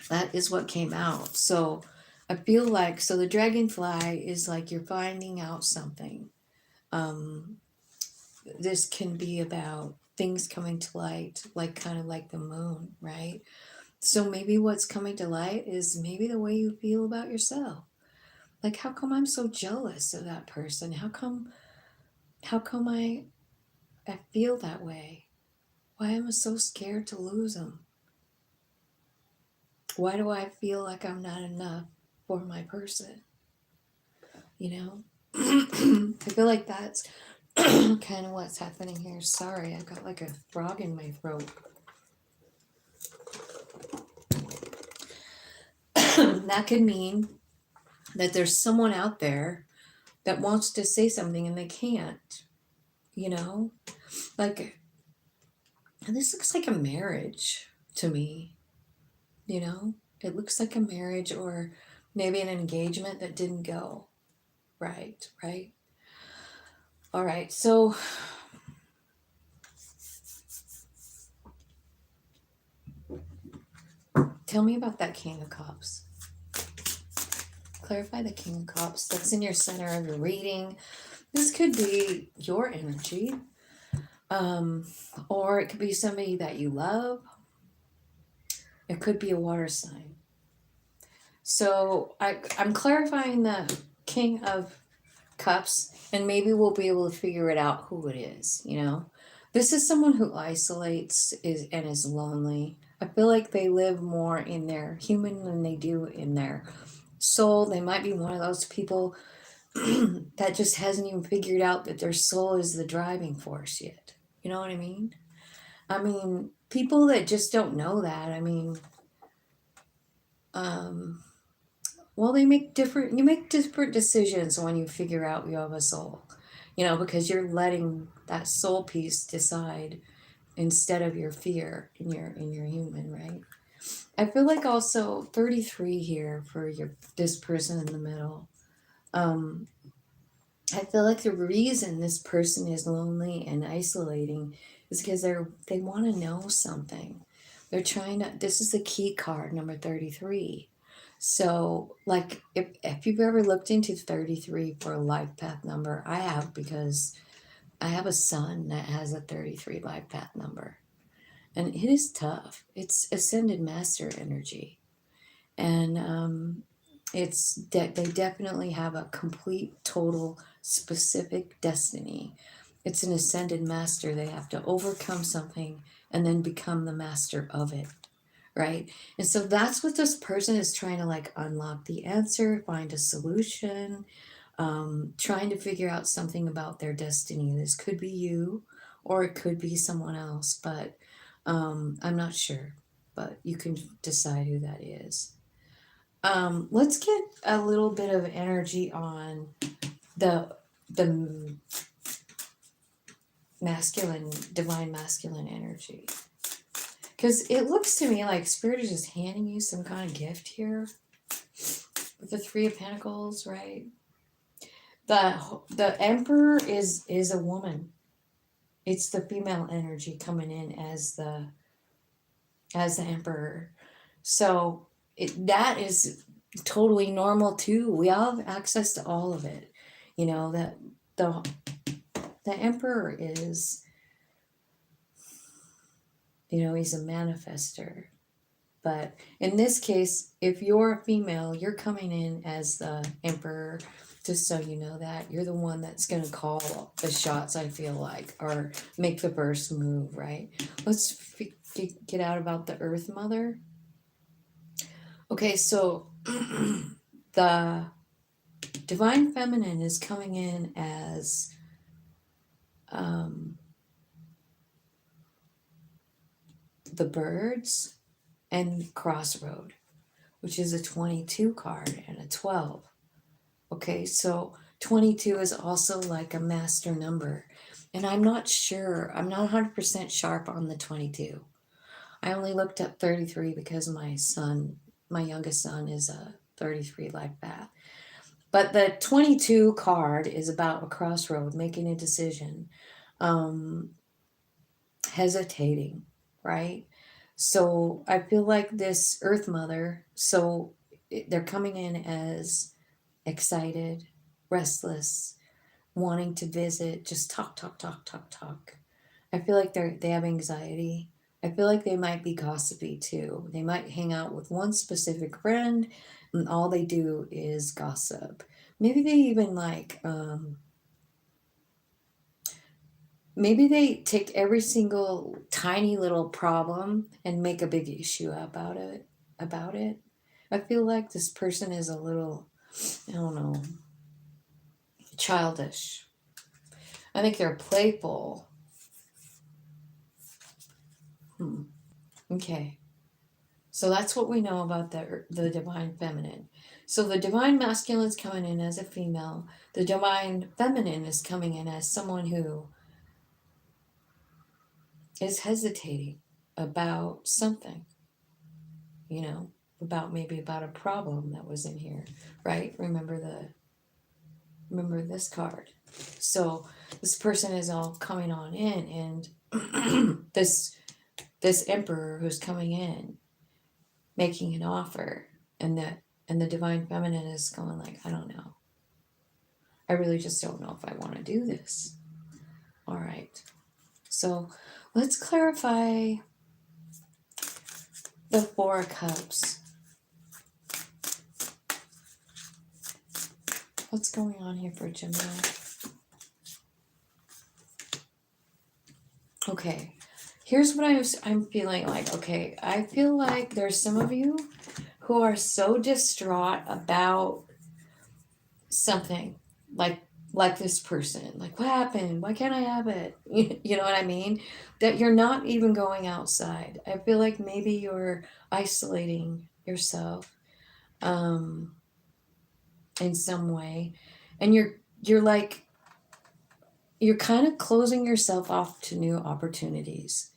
A: that is what came out. So I feel like, so the dragonfly is like you're finding out something. This can be about things coming to light, like kind of like the moon, right? So maybe what's coming to light is maybe the way you feel about yourself. Like, how come I'm so jealous of that person? How come I feel that way? Why am I so scared to lose them? Why do I feel like I'm not enough for my person? You know? I feel like that's kind of what's happening here. Sorry, I've got like a frog in my throat. That could mean that there's someone out there that wants to say something and they can't, you know? Like, this looks like a marriage to me, you know? It looks like a marriage, or maybe an engagement that didn't go right, right? All right, so tell me about that King of Cups. Clarify the King of Cups. That's in your center of your reading. This could be your energy, or it could be somebody that you love. It could be a water sign. So I'm clarifying the King of Cups, and maybe we'll be able to figure it out who it is, you know? This is someone who isolates and is lonely. I feel like they live more in their human than they do in their soul. They might be one of those people that just hasn't even figured out that their soul is the driving force yet. You know what I mean? I mean, people that just don't know that, I mean, well, you make different decisions when you figure out you have a soul, you know, because you're letting that soul piece decide instead of your fear in your human, right? I feel like also 33 here for this person in the middle. I feel like the reason this person is lonely and isolating is because they want to know something. They're trying to, this is the key card, number 33. So, like, if you've ever looked into 33 for a life path number, I have, because I have a son that has a 33 life path number. And it is tough. It's ascended master energy. And they definitely have a complete, total, specific destiny. It's an ascended master. They have to overcome something and then become the master of it, right? And so that's what this person is trying to, like, unlock the answer, find a solution, trying to figure out something about their destiny. This could be you, or it could be someone else, but I'm not sure. But you can decide who that is. Let's get a little bit of energy on the masculine, divine masculine energy. Because it looks to me like Spirit is just handing you some kind of gift here with the Three of Pentacles, right? The Emperor is a woman. It's the female energy coming in as the Emperor. So that is totally normal too. We all have access to all of it. You know, that the Emperor is, you know, he's a manifester. But in this case, if you're a female, you're coming in as the emperor, just so you know that. You're the one that's going to call the shots, I feel like, or make the first move, right? Let's get out about the Earth Mother. Okay, so the Divine Feminine is coming in as the Birds and Crossroad, which is a 22 card and a 12. Okay, so 22 is also like a master number. And I'm not sure, I'm not 100% sharp on the 22. I only looked up 33 because my youngest son is a 33 life path. But the 22 card is about a crossroad, making a decision, hesitating, right? So I feel like this Earth Mother, they're coming in as excited, restless, wanting to visit, just talk, talk, talk, talk, talk. I feel like they have anxiety. I feel like they might be gossipy too. They might hang out with one specific friend and all they do is gossip. Maybe they even maybe they take every single tiny little problem and make a big issue about it. I feel like this person is a little, I don't know, childish. I think they're playful. Okay. So that's what we know about the divine feminine. So the divine masculine is coming in as a female. The divine feminine is coming in as someone who is hesitating about something, you know, about a problem that was in here, right? Remember this card. So this person is all coming on in, and this emperor who's coming in making an offer, and the divine feminine is going like, I don't know, I really just don't know if I want to do this. All right, so let's clarify the Four of Cups. What's going on here for Gemini? Okay, here's what I'm feeling like. Okay, I feel like there's some of you who are so distraught about something, like this person, like, what happened, why can't I have it? You know what I mean, that you're not even going outside. I feel like maybe you're isolating yourself in some way, and you're kind of closing yourself off to new opportunities,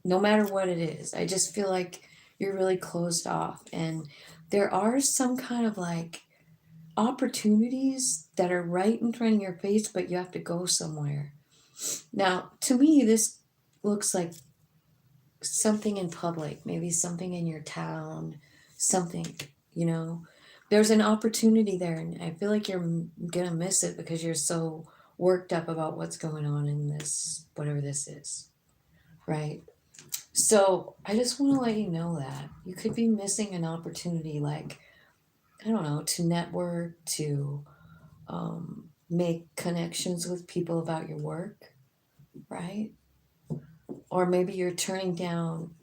A: no matter what it is. I just feel like you're really closed off, and there are some kind of like opportunities that are right in front of your face, but you have to go somewhere. Now, to me, this looks like something in public, maybe something in your town, something, you know. There's an opportunity there, and I feel like you're gonna miss it because you're so worked up about what's going on in this, whatever this is, right? So I just want to let you know that you could be missing an opportunity, like, I don't know, to network, to make connections with people about your work, right? Or maybe you're turning down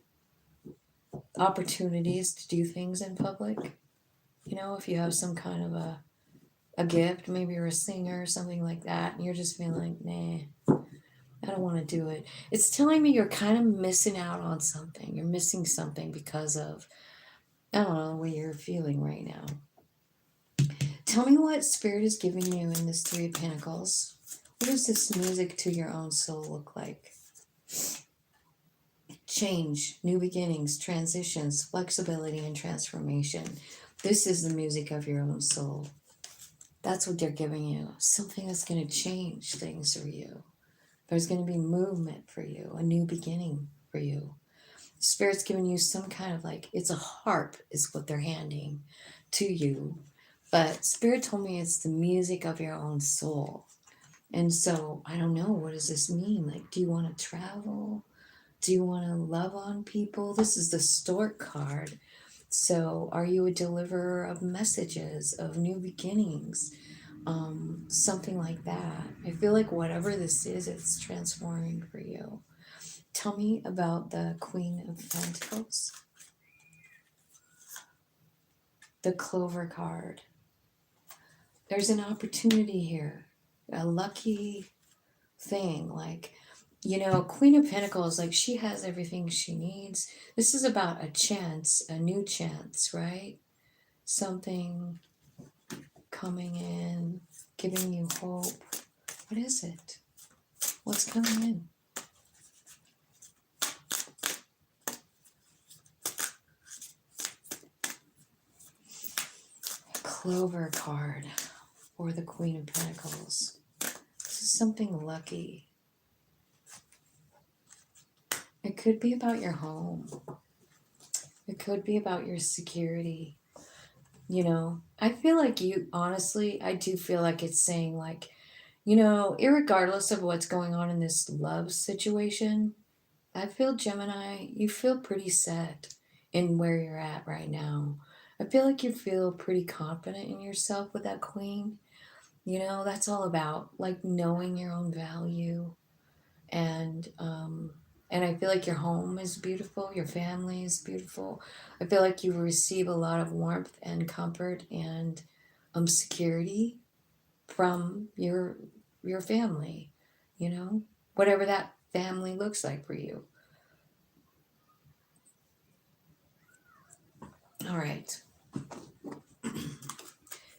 A: opportunities to do things in public. You know, if you have some kind of a gift, maybe you're a singer or something like that, and you're just feeling like, nah, I don't want to do it. It's telling me you're kind of missing out on something. You're missing something because of, I don't know, the way you're feeling right now. Tell me what Spirit is giving you in this Three of Pentacles. What does this music to your own soul look like? Change, new beginnings, transitions, flexibility, and transformation. This is the music of your own soul. That's what they're giving you. Something that's going to change things for you. There's going to be movement for you, a new beginning for you. Spirit's giving you some kind of like, it's a harp is what they're handing to you. But Spirit told me it's the music of your own soul. And so, I don't know, what does this mean? Like, do you want to travel? Do you want to love on people? This is the Stork card. So are you a deliverer of messages, of new beginnings? Something like that. I feel like whatever this is, it's transforming for you. Tell me about the Queen of Pentacles. The Clover card. There's an opportunity here. A lucky thing. Like, you know, Queen of Pentacles, like she has everything she needs. This is about a chance, a new chance, right? Something coming in, giving you hope. What is it? What's coming in? Clover card for the Queen of Pentacles. This is something lucky. It could be about your home. It could be about your security. You know, I feel like you, honestly, I do feel like it's saying like, you know, irregardless of what's going on in this love situation, I feel Gemini, you feel pretty set in where you're at right now. I feel like you feel pretty confident in yourself with that queen. You know, that's all about like knowing your own value, and I feel like your home is beautiful, your family is beautiful. I feel like you receive a lot of warmth and comfort and security from your family, you know, whatever that family looks like for you. All right.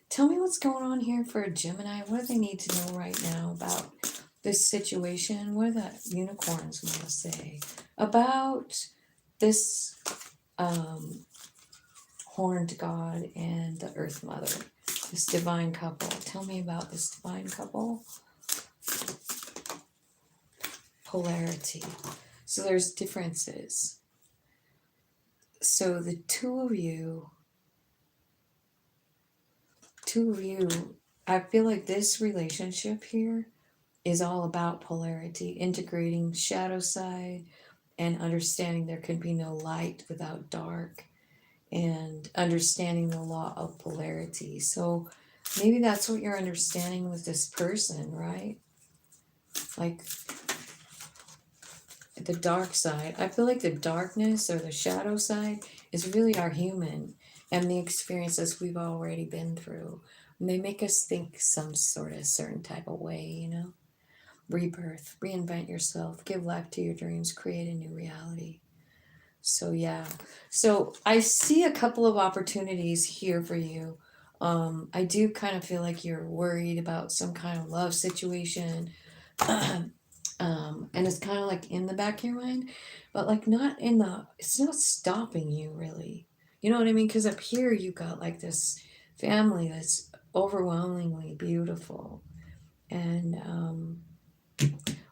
A: Tell me what's going on here for a Gemini. What do they need to know right now about this situation? What do the unicorns want to say about this horned god and the earth mother, this divine couple? Tell me about this divine couple. Polarity. So there's differences. So the two of you, I feel like this relationship here is all about polarity, integrating shadow side and understanding there can be no light without dark, and understanding the law of polarity. So maybe that's what you're understanding with this person, right? Like the dark side. I feel like the darkness or the shadow side is really our human and the experiences we've already been through. And they make us think some sort of certain type of way, you know? Rebirth, reinvent yourself, give life to your dreams, create a new reality. So yeah, so I see a couple of opportunities here for you. I do kind of feel like you're worried about some kind of love situation. And it's kind of like in the back of your mind, but like not in the, it's not stopping you really. You know what I mean? Because up here you got like this family that's overwhelmingly beautiful. And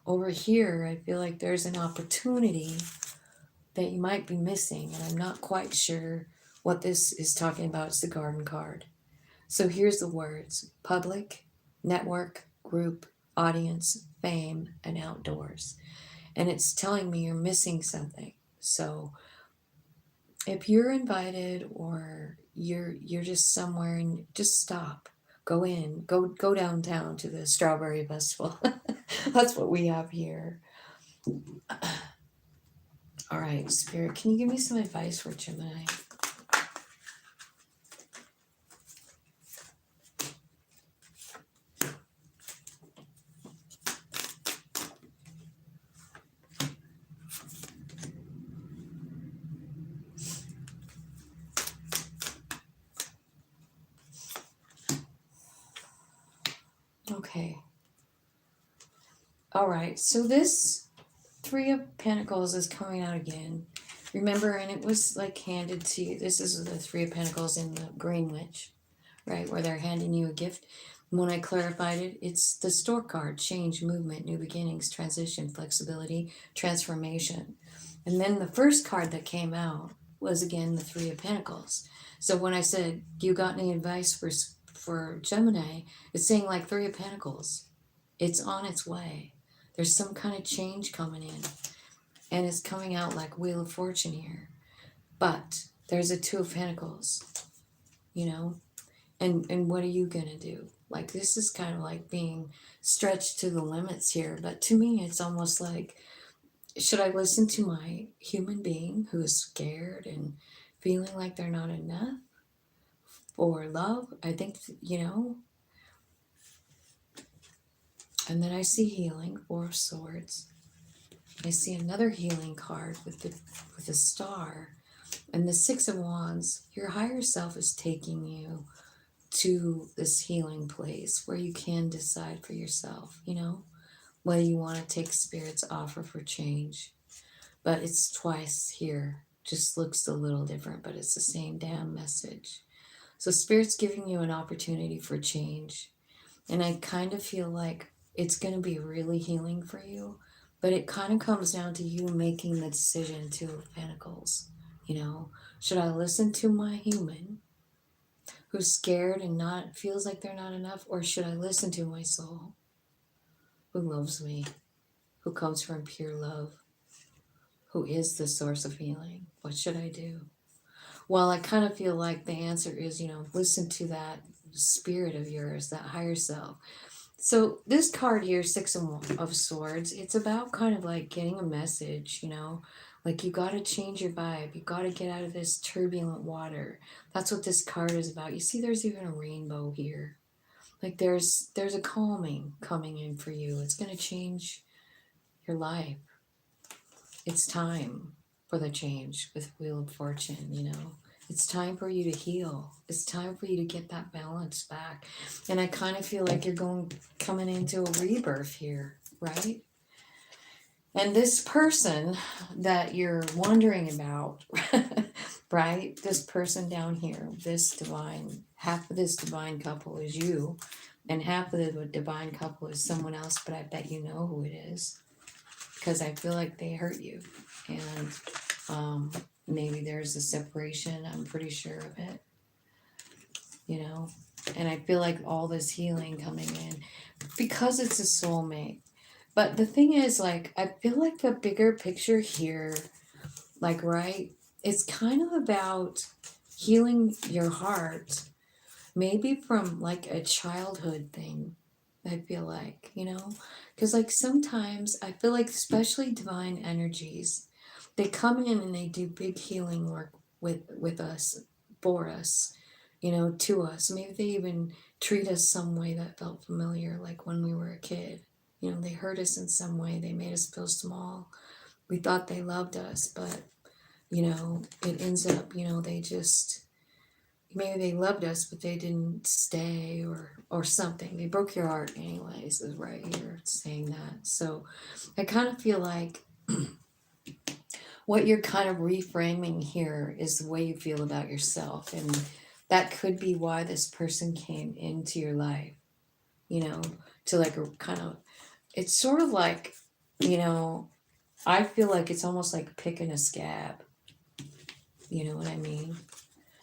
A: over here, I feel like there's an opportunity that you might be missing, and I'm not quite sure what this is talking about. It's the garden card. So here's the words: public, network, group, audience, fame, and outdoors. And it's telling me you're missing something. So if you're invited or you're just somewhere, and just stop. Go in, go downtown to the Strawberry Festival. That's what we have here. All right, Spirit, can you give me some advice for Gemini? Okay. All right, so this Three of Pentacles is coming out again. Remember, and it was like handed to you. This is the Three of Pentacles in the Green Witch, right? Where they're handing you a gift. And when I clarified it, it's the Stork card: change, movement, new beginnings, transition, flexibility, transformation. And then the first card that came out was again the Three of Pentacles. So when I said, "Do you got any advice for Gemini?" It's saying like Three of Pentacles. It's on its way. There's some kind of change coming in. And it's coming out like Wheel of Fortune here. But there's a Two of Pentacles, you know? And what are you going to do? Like, this is kind of like being stretched to the limits here. But to me, it's almost like, should I listen to my human being who is scared and feeling like they're not enough? Or love? I think, and then I see healing, Four of Swords. I see another healing card with a star. And the Six of Wands, your higher self is taking you to this healing place where you can decide for yourself, whether you want to take Spirit's offer for change. But it's twice here. Just looks a little different, but it's the same damn message. So Spirit's giving you an opportunity for change. And I kind of feel like it's going to be really healing for you. But it kind of comes down to you making the decision, Two of Pentacles. Should I listen to my human who's scared and not feels like they're not enough? Or should I listen to my soul who loves me, who comes from pure love, who is the source of healing? What should I do? Well, I kind of feel like the answer is, listen to that spirit of yours, that higher self. So this card here, Six of Swords, it's about kind of like getting a message, like you got to change your vibe. You got to get out of this turbulent water. That's what this card is about. You see, there's even a rainbow here. Like there's a calming coming in for you. It's going to change your life. It's time for the change with Wheel of Fortune, It's time for you to heal. It's time for you to get that balance back. And I kind of feel like you're coming into a rebirth here, right? And this person that you're wondering about, right? This person down here, half of this divine couple is you, and half of the divine couple is someone else, but I bet you know who it is, because I feel like they hurt you. And maybe there's a separation. I'm pretty sure of it, and I feel like all this healing coming in because it's a soulmate. But the thing is, like, I feel like the bigger picture here, like, right, it's kind of about healing your heart, maybe from like a childhood thing. I feel like, because like sometimes I feel like, especially divine energies, they come in and they do big healing work with us, for us, to us. Maybe they even treat us some way that felt familiar, like when we were a kid. They hurt us in some way. They made us feel small. We thought they loved us, but, it ends up, they just, maybe they loved us, but they didn't stay or something. They broke your heart anyways, is right here saying that. So I kind of feel like what you're kind of reframing here is the way you feel about yourself. And that could be why this person came into your life, to like a kind of, it's sort of like, I feel like it's almost like picking a scab. You know what I mean?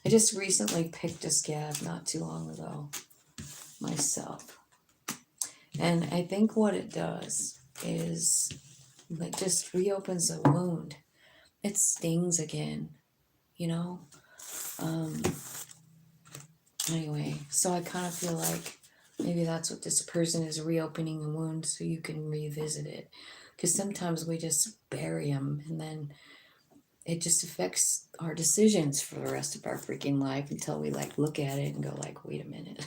A: I just recently picked a scab not too long ago myself. And I think what it does is it just reopens a wound. It stings again, Anyway, so I kind of feel like maybe that's what this person is, reopening a wound so you can revisit it. Because sometimes we just bury them and then it just affects our decisions for the rest of our freaking life until we like look at it and go like, wait a minute.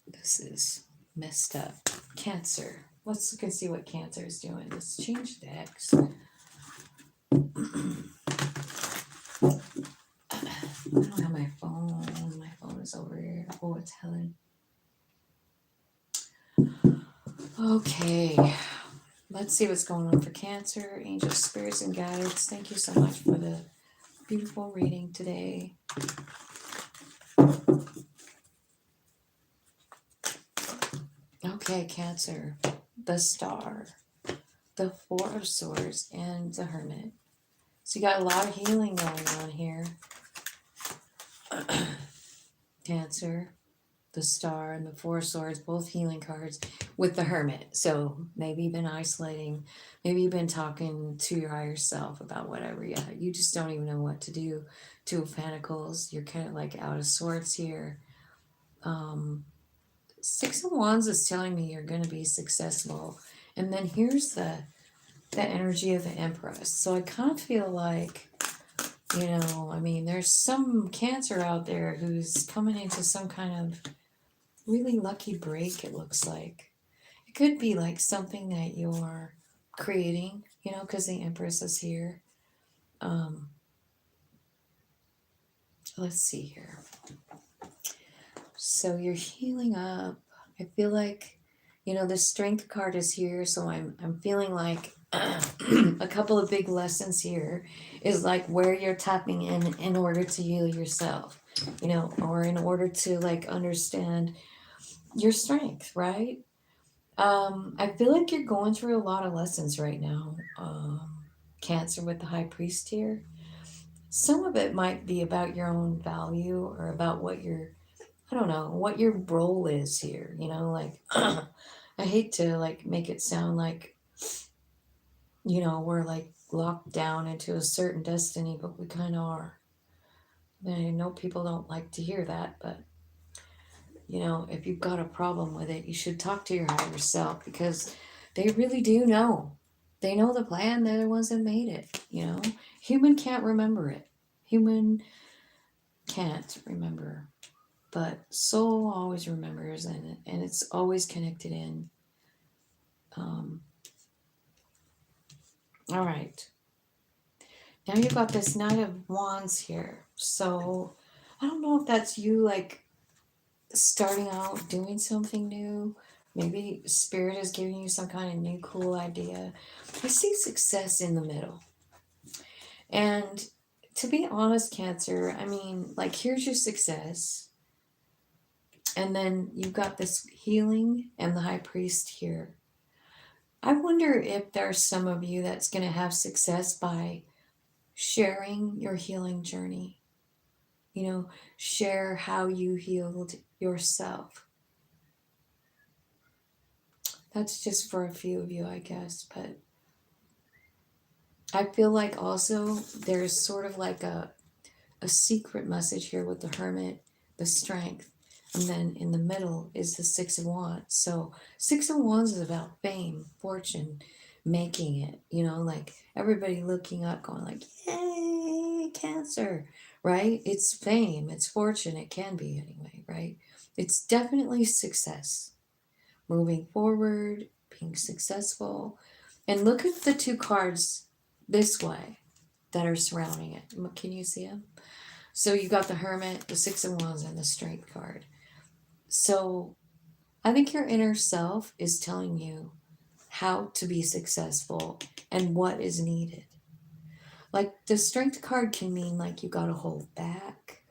A: This is messed up. Cancer. Let's look and see what Cancer is doing. Let's change decks. I don't have my phone. My phone is over here. Oh, it's Helen. Okay. Let's see what's going on for Cancer. Angels, spirits, and guides. Thank you so much for the beautiful reading today. Okay, Cancer. The Star. The Four of Swords. And the Hermit. So you got a lot of healing going on here. Cancer. the Star and the Four of Swords, both healing cards, with the Hermit. So maybe you've been isolating, maybe you've been talking to your higher self about whatever. Yeah, you just don't even know what to do. Two of Pentacles, you're kind of like out of sorts here. Six of Wands is telling me you're going to be successful. And then here's the energy of the Empress. So I kind of feel like, you know, I mean, there's some Cancer out there who's coming into some kind of really lucky break, it looks like. It could be like something that you're creating, you know, because the Empress is here. Let's see here. So you're healing up. I feel like, you know, the Strength card is here, so I'm feeling like a couple of big lessons here is like where you're tapping in order to heal yourself, you know, or in order to like understand your strength, right? I feel like you're going through a lot of lessons right now. Cancer with the High Priest here. Some of it might be about your own value or about what your, I don't know, what your role is here, you know, like I hate to like make it sound like, you know, we're like locked down into a certain destiny, but we kind of are. I know people don't like to hear that, but you know, if you've got a problem with it, you should talk to your higher self because they really do know. They know the plan. They're the ones that made it, you know. Human can't remember it. Human can't remember. But soul always remembers, and it's always connected in. All right. Now you've got this Knight of Wands here. So I don't know if that's you like starting out doing something new. Maybe Spirit is giving you some kind of new cool idea. I see success in the middle. And to be honest, Cancer, I mean, like, here's your success. And then you've got this healing and the High Priest here. I wonder if there's some of you that's going to have success by sharing your healing journey. You know, share how you healed yourself. That's just for a few of you, I guess. But I feel like also there's sort of like a secret message here with the Hermit, the Strength. And then in the middle is the Six of Wands. So Six of Wands is about fame, fortune, making it, you know, like everybody looking up, going like, yay, Cancer, right? It's fame, it's fortune, it can be anyway, right? It's definitely success. Moving forward, being successful. And look at the two cards this way that are surrounding it. Can you see them? So you got the Hermit, the Six of Wands, and the Strength card. So I think your inner self is telling you how to be successful and what is needed. Like the Strength card can mean like you got to hold back.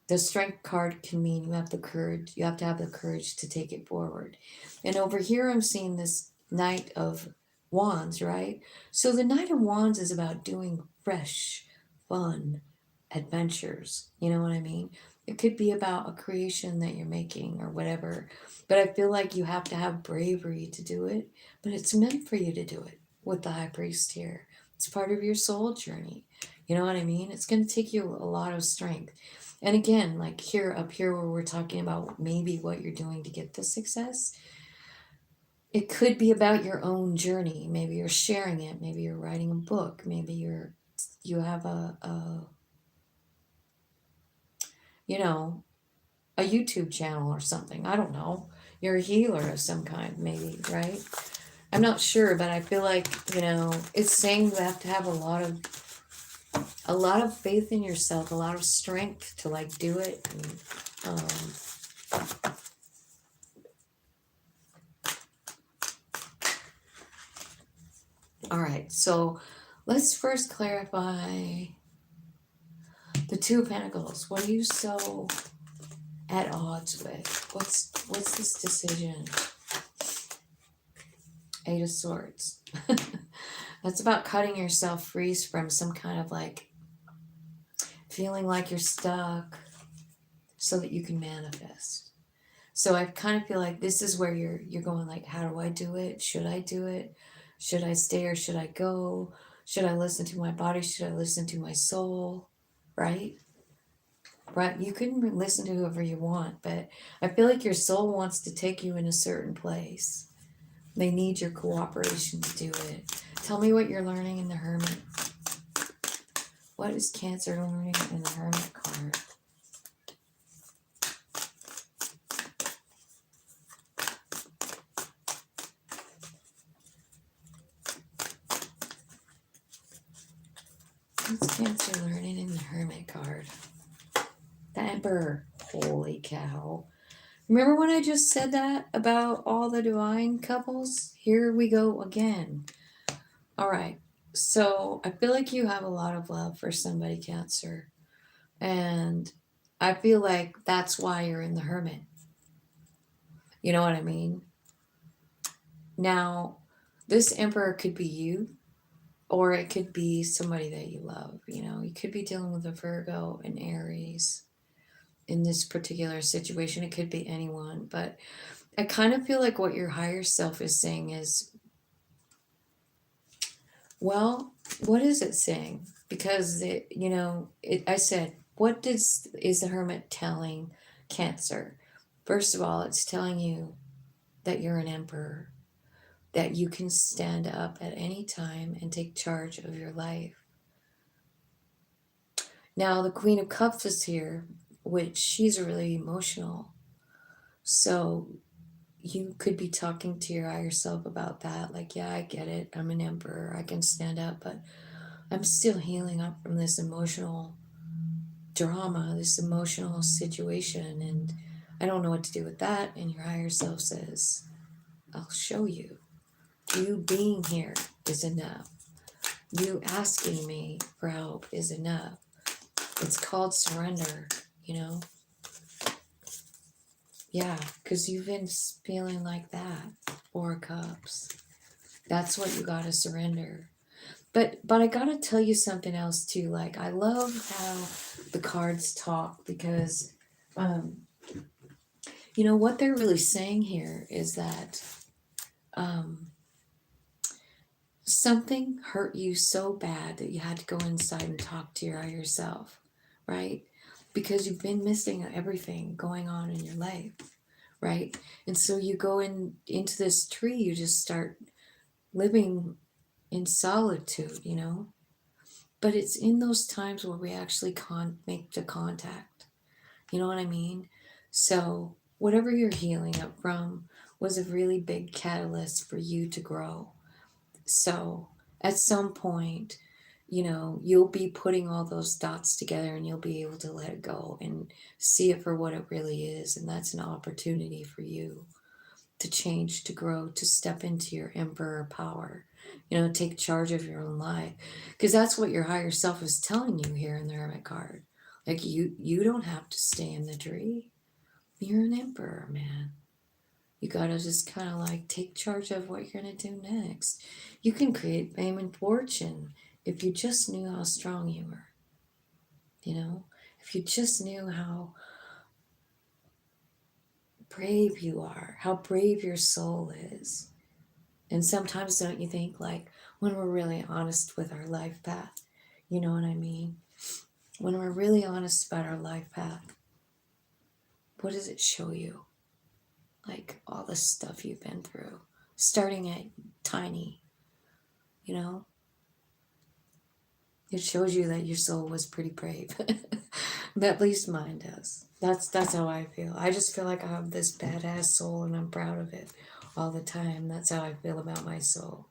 A: The Strength card can mean you have the courage. You have to have the courage to take it forward. And over here, I'm seeing this Knight of Wands, right? So the Knight of Wands is about doing fresh, fun adventures. You know what I mean? It could be about a creation that you're making or whatever. But I feel like you have to have bravery to do it. But it's meant for you to do it with the High Priest here. It's part of your soul journey. You know what I mean? It's going to take you a lot of strength. And again, like here, up here, where we're talking about maybe what you're doing to get the success, it could be about your own journey. Maybe you're sharing it. Maybe you're writing a book. Maybe you have you know, a YouTube channel or something. I don't know. You're a healer of some kind, maybe, right? I'm not sure, but I feel like, you know, it's saying you have to have a lot of faith in yourself, a lot of strength to like do it. And, all right, so let's first clarify the Two of Pentacles. What are you so at odds with? What's this decision? Eight of Swords. That's about cutting yourself free from some kind of like feeling like you're stuck so that you can manifest. So I kind of feel like this is where you're going like, how do I do it? Should I do it? Should I stay or should I go? Should I listen to my body? Should I listen to my soul? Right? Right? You can listen to whoever you want, but I feel like your soul wants to take you in a certain place. They need your cooperation to do it. Tell me what you're learning in the Hermit. What is Cancer learning in the Hermit card? What's Cancer learning in the Hermit card? The Emperor. Holy cow. Remember when I just said that about all the divine couples? Here we go again. All right. So I feel like you have a lot of love for somebody, Cancer. And I feel like that's why you're in the Hermit. You know what I mean? Now, this Emperor could be you, or it could be somebody that you love. You know, you could be dealing with a Virgo and Aries in this particular situation. It could be anyone, but I kind of feel like what your higher self is saying is, well, what is it saying? Because I said, what is the Hermit telling Cancer? First of all, it's telling you that you're an emperor, that you can stand up at any time and take charge of your life. Now, the Queen of Cups is here, which she's really emotional. So you could be talking to your higher self about that. Like, yeah, I get it. I'm an emperor. I can stand up, but I'm still healing up from this emotional drama, this emotional situation, and I don't know what to do with that. And your higher self says, I'll show you. You being here is enough. You asking me for help is enough. It's called surrender, you know? Yeah, because you've been feeling like that. Four of Cups. That's what you gotta surrender. But I gotta tell you something else too. Like, I love how the cards talk because what they're really saying here is that something hurt you so bad that you had to go inside and talk to your higher self, right? Because you've been missing everything going on in your life, right? And so you go into this tree, you just start living in solitude, But it's in those times where we actually make the contact. You know what I mean? So whatever you're healing up from was a really big catalyst for you to grow. So at some point, you'll be putting all those dots together and you'll be able to let it go and see it for what it really is. And that's an opportunity for you to change, to grow, to step into your emperor power, take charge of your own life. Because that's what your higher self is telling you here in the Hermit card. Like, you don't have to stay in the tree. You're an emperor, man. You gotta just kind of like take charge of what you're gonna do next. You can create fame and fortune if you just knew how strong you were. If you just knew how brave you are, how brave your soul is. And sometimes, don't you think, like, when we're really honest with our life path, you know what I mean? When we're really honest about our life path, what does it show you? Like, all the stuff you've been through, starting at tiny, It shows you that your soul was pretty brave. At least mine does. That's how I feel. I just feel like I have this badass soul and I'm proud of it all the time. That's how I feel about my soul.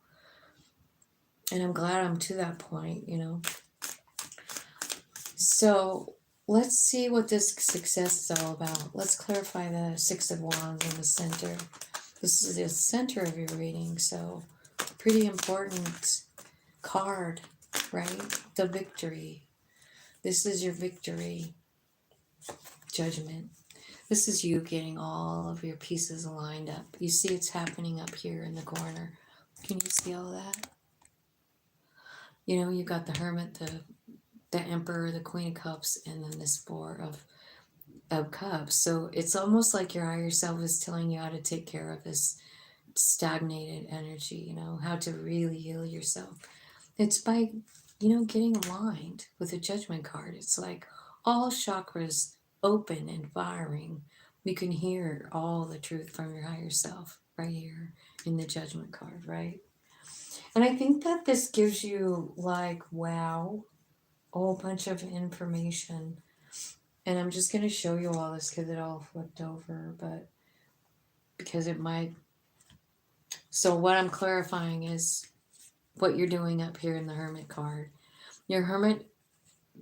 A: And I'm glad I'm to that point, So let's see what this success is all about. Let's clarify the Six of Wands in the center. This is the center of your reading, so pretty important card, right? The victory. This is your victory. Judgment. This is you getting all of your pieces lined up. You see it's happening up here in the corner. Can you see all that? You've got the Hermit, the Emperor, the Queen of Cups, and then this Four of of Cups. So it's almost like your higher self is telling you how to take care of this stagnated energy, you know, how to really heal yourself. It's by, getting aligned with the Judgment card. It's like all chakras open and firing. You can hear all the truth from your higher self right here in the Judgment card, right? And I think that this gives you, like, wow, a whole bunch of information. And I'm just going to show you all this because it all flipped over, but because it might. So, what I'm clarifying is what you're doing up here in the Hermit card. Your Hermit,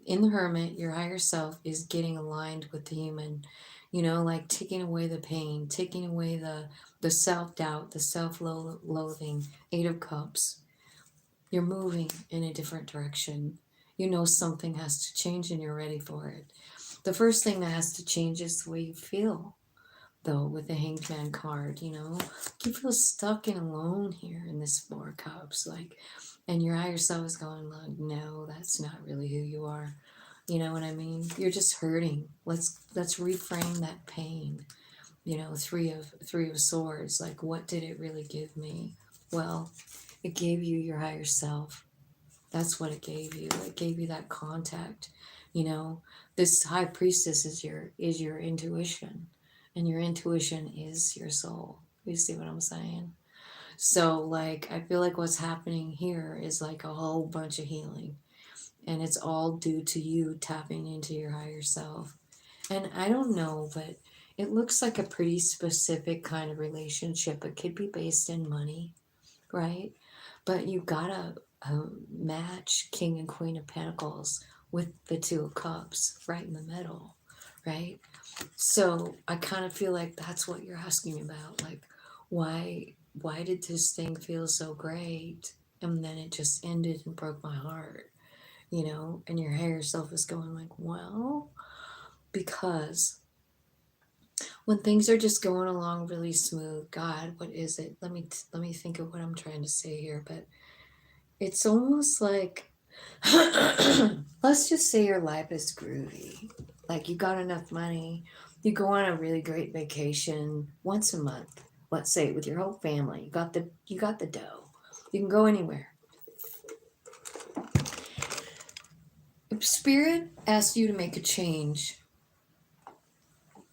A: in the Hermit, your higher self is getting aligned with the human, like taking away the pain, taking away the self-doubt, the self-loathing. Eight of Cups. You're moving in a different direction. You know something has to change and you're ready for it. The first thing that has to change is the way you feel, though, with the Hanged Man card. You feel stuck and alone here in this Four of Cups, like, and your higher self is going like, no, that's not really who you are. You know what I mean? You're just hurting. Let's reframe that pain. Three of Swords. Like, what did it really give me? Well, it gave you your higher self. That's what it gave you. It gave you that contact. This High Priestess is your intuition, and your intuition is your soul. You see what I'm saying? So, like, I feel like what's happening here is like a whole bunch of healing, and it's all due to you tapping into your higher self. And I don't know, but it looks like a pretty specific kind of relationship. It could be based in money, right? But you gotta match King and Queen of Pentacles with the Two of Cups right in the middle, right? So I kind of feel like that's what you're asking about. Like, why did this thing feel so great and then it just ended and broke my heart? And your higher self is going like, well, because when things are just going along really smooth, God, what is it? Let me think of what I'm trying to say here, but it's almost like, let's just say your life is groovy. Like, you got enough money, you go on a really great vacation once a month, let's say, with your whole family. You got the dough. You can go anywhere. If Spirit asks you to make a change,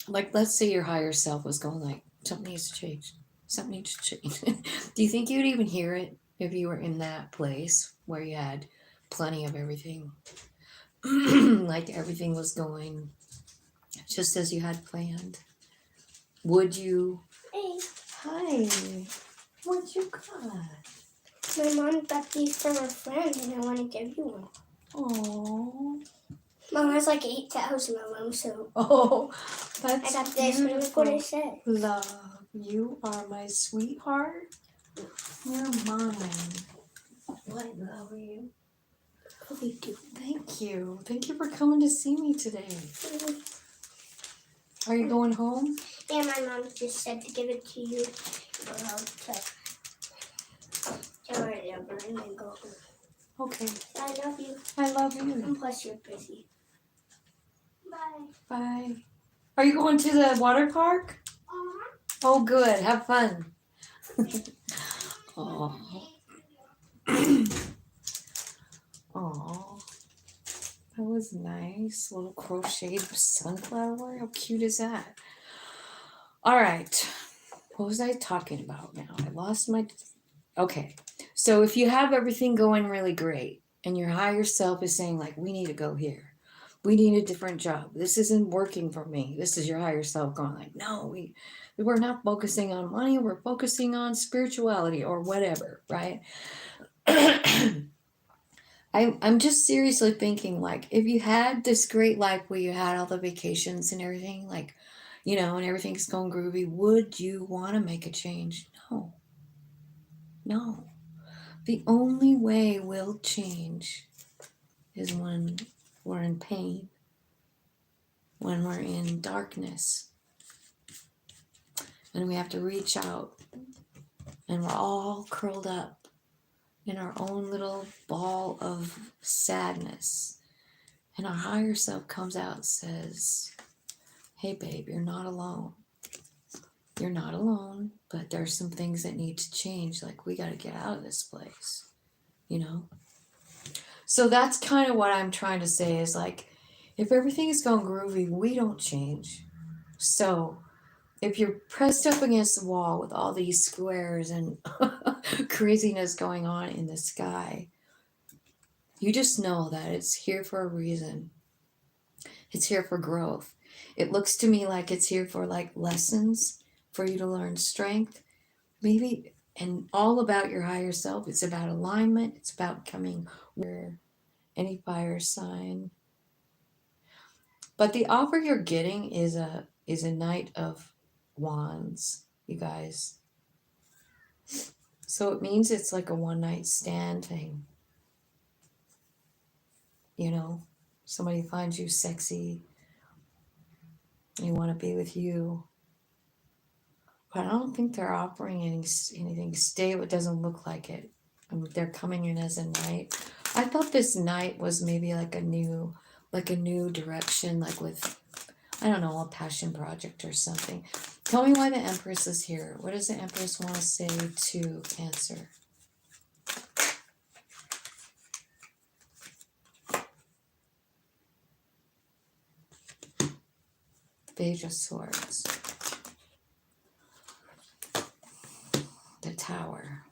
A: like, let's say your higher self was going like, something needs to change. Something needs to change. Do you think you'd even hear it if you were in that place where you had plenty of everything? Like, everything was going just as you had planned? Would you?
B: Hey.
A: Hi. What you got?
B: My mom got these from her friend, and I want to give you one.
A: Oh.
B: Mom has like 8,000 of them, so.
A: Oh, that's
B: I got this.
A: beautiful.
B: Look what it says.
A: Love, you are my sweetheart. You're mine. I love you.
B: Really do.
A: Thank you. Thank you for coming to see me today. Are you going home?
B: Yeah, my mom just said to give it to you. Well, tell her to burn and go home.
A: Okay.
B: I love you.
A: I love you.
B: And plus, you're busy. Bye.
A: Bye. Are you going to the water park?
B: Uh-huh.
A: Oh, good. Have fun. Oh. Oh. That was nice. Little crocheted sunflower. How cute is that? All right. What was I talking about now? I lost my... Okay. So if you have everything going really great and your higher self is saying, like, we need to go here. We need a different job. This isn't working for me. This is your higher self going like, no, we're not focusing on money. We're focusing on spirituality or whatever, right? I'm just seriously thinking, like, if you had this great life where you had all the vacations and everything, like, and everything's going groovy, would you want to make a change? No. No. The only way we'll change is when we're in pain, when we're in darkness, and we have to reach out, and we're all curled up in our own little ball of sadness. And our higher self comes out and says, hey babe, you're not alone. You're not alone, but there's some things that need to change. Like, we got to get out of this place, you know? So that's kind of what I'm trying to say is like, if everything is going groovy, we don't change. So if you're pressed up against the wall with all these squares and craziness going on in the sky, you just know that it's here for a reason. It's here for growth. It looks to me like it's here for like lessons, for you to learn strength, maybe, and all about your higher self. It's about alignment. It's about coming where any fire sign. But the offer you're getting is a Knight of Wands, you guys. So it means it's like a one night stand thing. You know, somebody finds you sexy, they want to be with you. But I don't think they're offering anything stable. It doesn't look like it. I mean, they're coming in as a knight. I thought this knight was maybe like a new direction, like with, I don't know, a passion project or something. Tell me why the Empress is here. What does the Empress want to say to Cancer? Page of Swords. The Tower.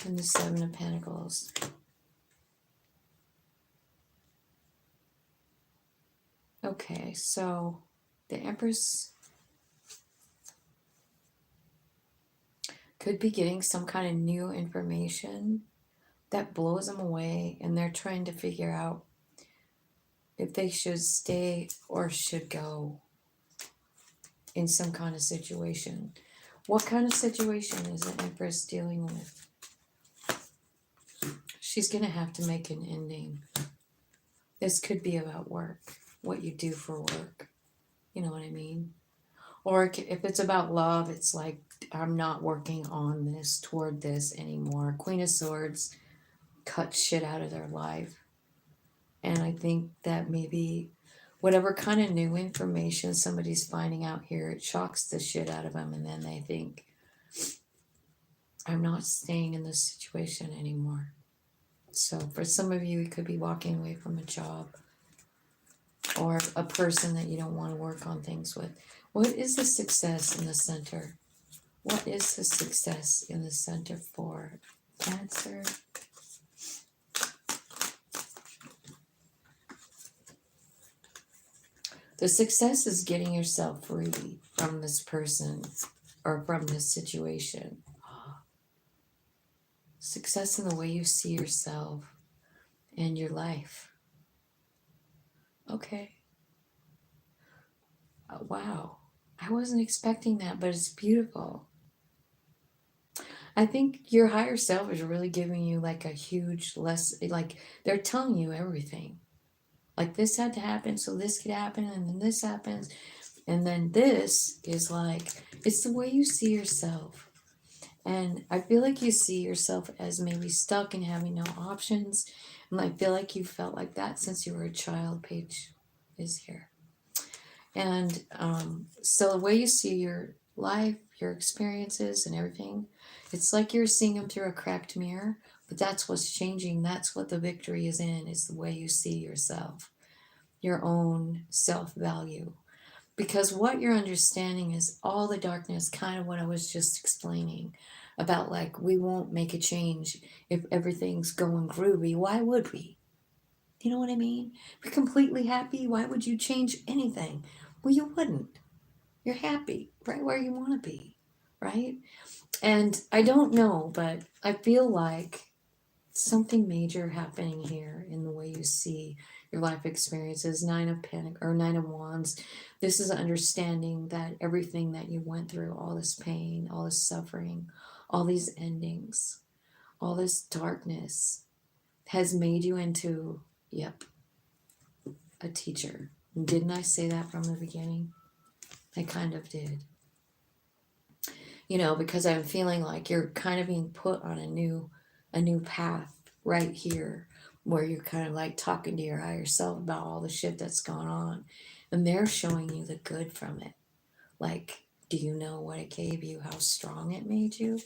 A: And the Seven of Pentacles. Okay, so the Empress could be getting some kind of new information that blows them away, and they're trying to figure out if they should stay or should go in some kind of situation. What kind of situation is the Empress dealing with? She's going to have to make an ending. This could be about work, what you do for work. You know what I mean? Or if it's about love, it's like, I'm not working on this, toward this anymore. Queen of Swords cut shit out of their life. And I think that maybe whatever kind of new information somebody's finding out here, it shocks the shit out of them. And then they think, I'm not staying in this situation anymore. So for some of you, it could be walking away from a job or a person that you don't want to work on things with. What is the success in the center? What is the success in the center for Cancer? The success is getting yourself free from this person or from this situation. Success in the way you see yourself and your life. Okay. Wow. I wasn't expecting that, but it's beautiful. I think your higher self is really giving you like a huge lesson. Like they're telling you everything. Like this had to happen, so this could happen, and then this happens. And then this is like, it's the way you see yourself. And I feel like you see yourself as maybe stuck and having no options. And I feel like you felt like that since you were a child. Page is here. And so the way you see your life, your experiences and everything, it's like you're seeing them through a cracked mirror. But that's what's changing. That's what the victory is in, is the way you see yourself, your own self-value. Because what you're understanding is all the darkness, kind of what I was just explaining about, like, we won't make a change if everything's going groovy. Why would we? You know what I mean? If you're completely happy, why would you change anything? Well, you wouldn't. You're happy right where you want to be, right? And I don't know, but I feel like something major happening here in the way you see your life experiences. Nine of Wands. This is understanding that everything that you went through, all this pain, all this suffering, all these endings, all this darkness has made you into, yep, a teacher. Didn't I say that from the beginning? I kind of did. You know, because I'm feeling like you're kind of being put on a new path right here, where you're kind of like talking to your higher self about all the shit that's gone on. And they're showing you the good from it. Like, do you know what it gave you? How strong it made you?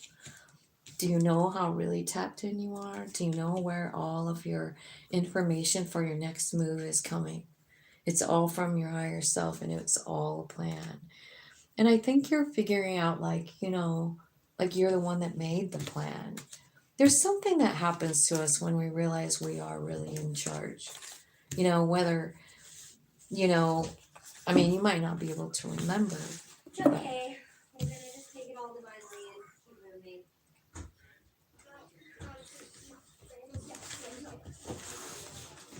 A: Do you know how really tapped in you are? Do you know where all of your information for your next move is coming? It's all from your higher self and it's all a plan. And I think you're figuring out, like, like you're the one that made the plan. There's something that happens to us when we realize we are really in charge. Whether, I mean, you might not be able to remember.
C: It's okay. I'm gonna just take it all divinely and keep moving.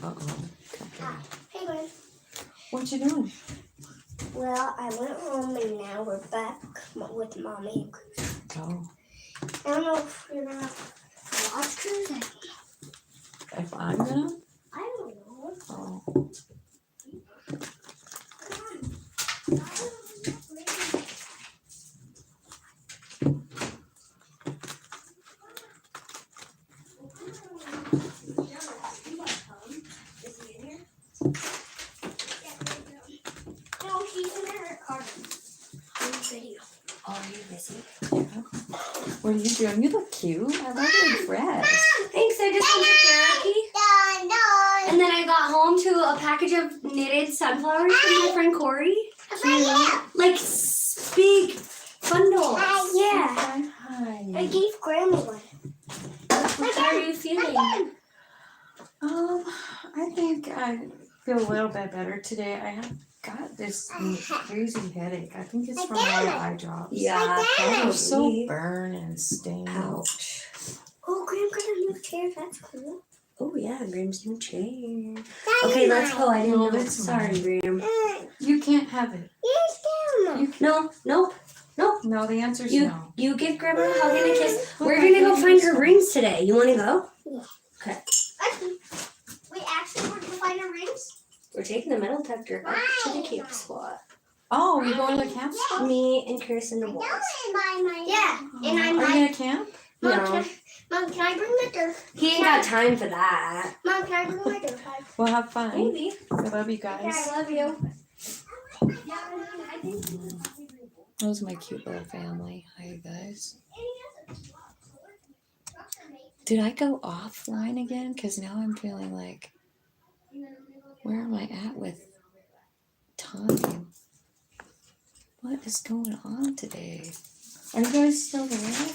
A: Uh-oh. Okay.
B: Hey, Gwen.
A: What you doing?
B: Well, I went home and now we're back with Mommy and Cruz.
A: Oh.
B: I don't know if you're gonna watch Cruz.
A: If I'm gonna?
B: I don't know.
A: Oh.
B: Come on. No, he's in her car. On video.
C: Oh, are you busy?
A: Yeah. What are you doing? You look cute. I love your dress.
C: Thanks, I just went to therapy. And then I got home to a package of knitted sunflowers from my friend Corey. Like big bundles. Yeah.
A: Hi.
B: I gave Grandma one.
C: How are you feeling?
A: I think I feel a little bit better today. I have got this crazy headache. I think it's from all the eye drops.
C: Yeah,
A: I'm so
C: probably.
A: burned and stained.
C: Ouch.
B: Oh, Graham got a new chair. That's cool.
C: Oh yeah, Graham's new chair. Okay, let's go. I didn't
A: No,
C: know.
A: that's
C: Sorry, Graham.
A: You can't have it.
C: No, nope.
A: No, the answer's
C: You
A: no.
C: you give Grandma a hug and a kiss. We're gonna go find her rings today. You wanna go?
B: Yeah.
C: Okay.
B: Wait, actually, we're gonna find our rings?
C: We're taking the metal detector up to the camp spot.
A: Oh, you going to the camp spot?
C: Me and Chris and the boys.
B: Yeah, and I
A: Are you
B: might.
A: going to camp?
C: No.
B: Mom, can I bring my dirt?
C: He ain't got time for that.
B: Mom, can I bring my dirt bag?
A: Well, have fun.
C: Maybe.
A: I love you guys.
C: Yeah, I love you.
A: That was my cute little family. Hi, you guys. Did I go offline again? Because now I'm feeling like, where am I at with time? What is going on today? Are you guys still there?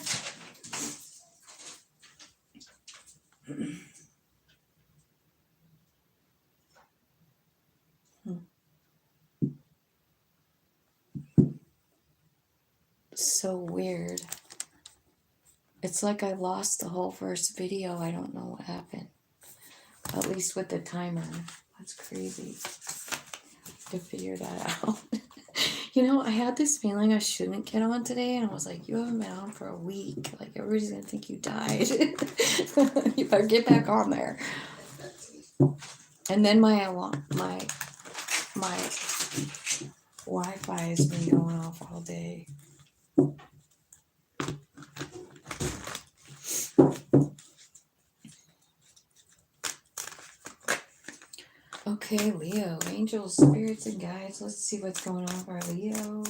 A: So weird. It's like I lost the whole first video. I don't know what happened. At least with the timer. That's crazy to figure that out. I had this feeling I shouldn't get on today, and I was like, you haven't been on for a week. Like, everybody's gonna think you died. You better get back on there. And then my Wi-Fi has been going off all day. Okay, Leo, angels, spirits, and guides. Let's see what's going on for Leo.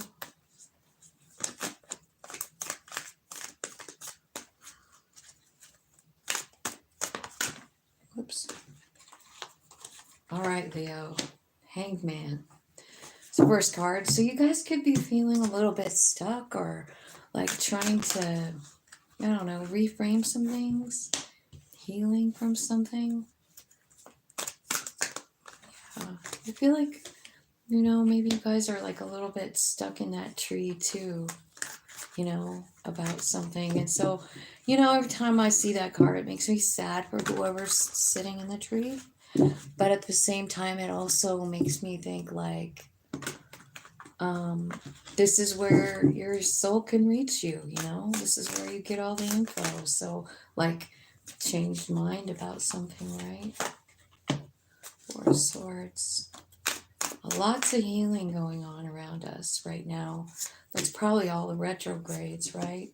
A: Whoops. All right, Leo. Hanged Man. It's the first card. So you guys could be feeling a little bit stuck or like trying to, I don't know, reframe some things. Healing from something. I feel like, maybe you guys are like a little bit stuck in that tree too, about something. And so, every time I see that card, it makes me sad for whoever's sitting in the tree. But at the same time, it also makes me think like, this is where your soul can reach you, this is where you get all the info. So like, changed mind about something, right? Four of Swords. Lots of healing going on around us right now. That's probably all the retrogrades, right?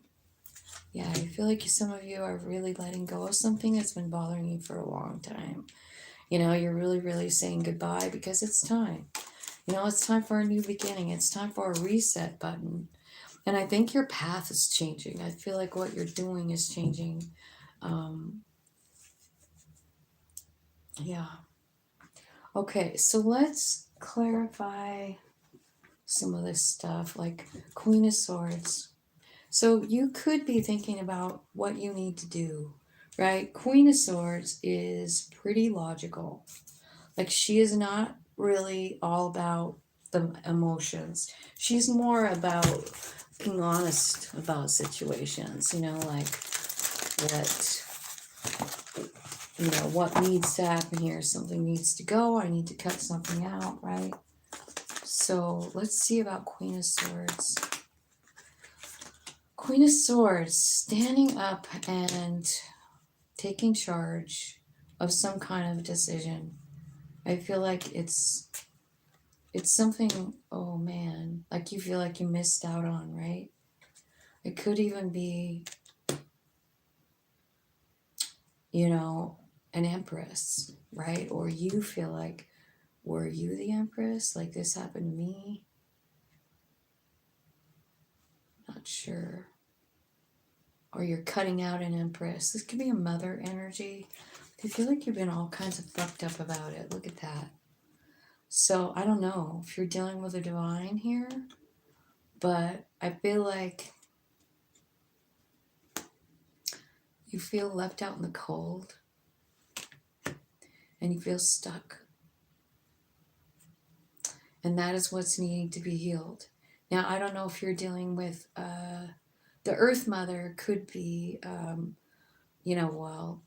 A: Yeah, I feel like some of you are really letting go of something that's been bothering you for a long time. You're really, really saying goodbye because it's time. You know, it's time for a new beginning. It's time for a reset button. And I think your path is changing. I feel like what you're doing is changing. Yeah. Okay, so let's clarify some of this stuff, like Queen of Swords. So you could be thinking about what you need to do, right? Queen of Swords is pretty logical. Like, she is not really all about the emotions. She's more about being honest about situations, you know, like what needs to happen here. Something needs to go. I need to cut something out, right? So let's see about Queen of Swords. Queen of Swords, standing up and taking charge of some kind of decision. I feel like it's something, oh man, like you feel like you missed out on, right? It could even be, you know, an empress, right? Or you feel like, were you the empress? Like, this happened to me? Not sure. Or you're cutting out an empress. This could be a mother energy. I feel like you've been all kinds of fucked up about it. Look at that. So I don't know if you're dealing with a divine here, but I feel like you feel left out in the cold and you feel stuck. And that is what's needing to be healed. Now, I don't know if you're dealing with the Earth Mother, could be,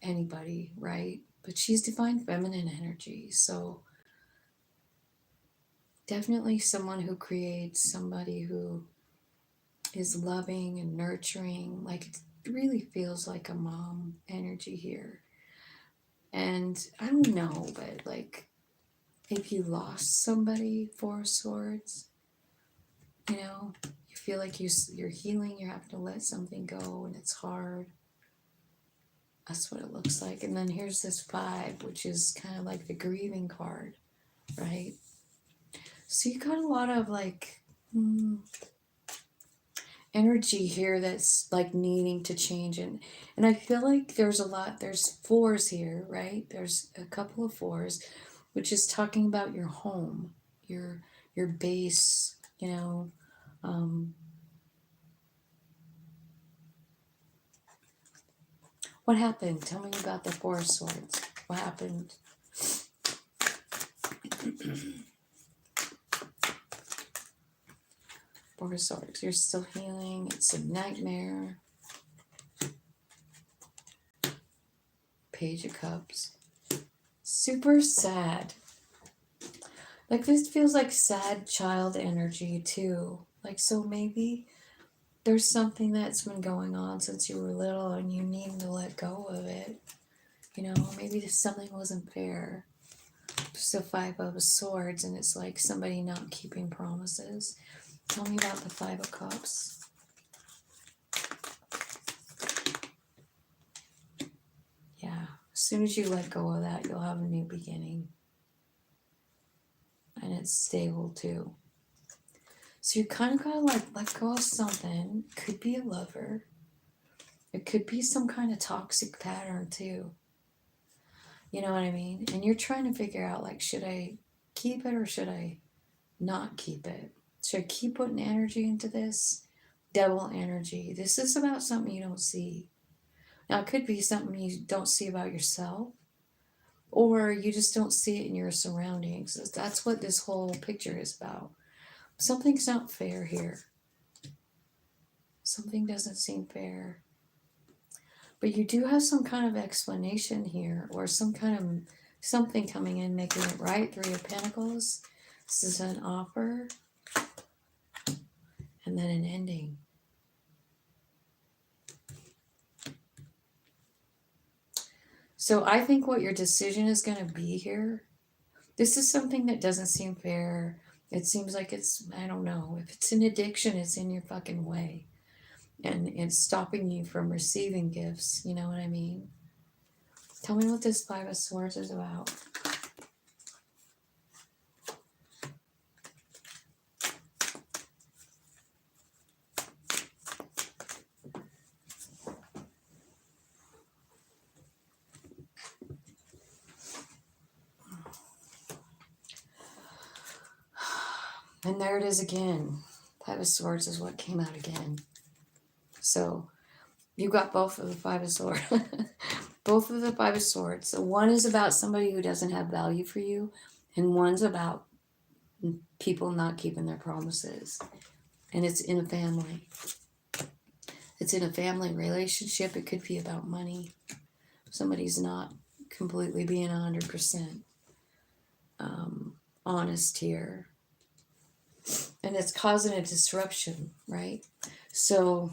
A: anybody, right? But she's divine feminine energy. So definitely someone who creates, somebody who is loving and nurturing. Like, it really feels like a mom energy here. And I don't know, but like, if you lost somebody, Four of Swords, you know, you feel like you're healing, you're having to let something go, and it's hard. That's what it looks like. And then here's this 5, which is kind of like the grieving card, right? So you got a lot of like energy here that's like needing to change. And I feel like there's 4s here, right? There's a couple of 4s, which is talking about your home, your base, you know. What happened? Tell me about the 4 of Swords. What happened? Four of Swords. You're still healing. It's a nightmare. Page of Cups. Super sad. Like, this feels like sad child energy too. Like, so maybe there's something that's been going on since you were little and you need to let go of it. You know, maybe something wasn't fair. It's the 5 of Swords, and it's like somebody not keeping promises. Tell me about the 5 of Cups. Yeah, as soon as you let go of that, you'll have a new beginning. And it's stable too. So you kind of gotta like let go of something. Could be a lover. It could be some kind of toxic pattern too. You know what I mean? And you're trying to figure out, like, should I keep it or should I not keep it? Should I keep putting energy into this? Devil energy. This is about something you don't see. Now, it could be something you don't see about yourself, or you just don't see it in your surroundings. That's what this whole picture is about. Something's not fair here. Something doesn't seem fair. But you do have some kind of explanation here, or some kind of something coming in, making it right. 3 of Pentacles. This is an offer. And then an ending. So I think what your decision is going to be here, this is something that doesn't seem fair. It seems like it's, I don't know, if it's an addiction, it's in your fucking way. And it's stopping you from receiving gifts. You know what I mean? Tell me what this 5 of Swords is about. And there it is again. Five of Swords is what came out again. So you got both of the Five of Swords. Both of the Five of Swords. So one is about somebody who doesn't have value for you, and one's about people not keeping their promises. And it's in a family. It's in a family relationship. It could be about money. Somebody's not completely being 100% honest here. And it's causing a disruption, right? So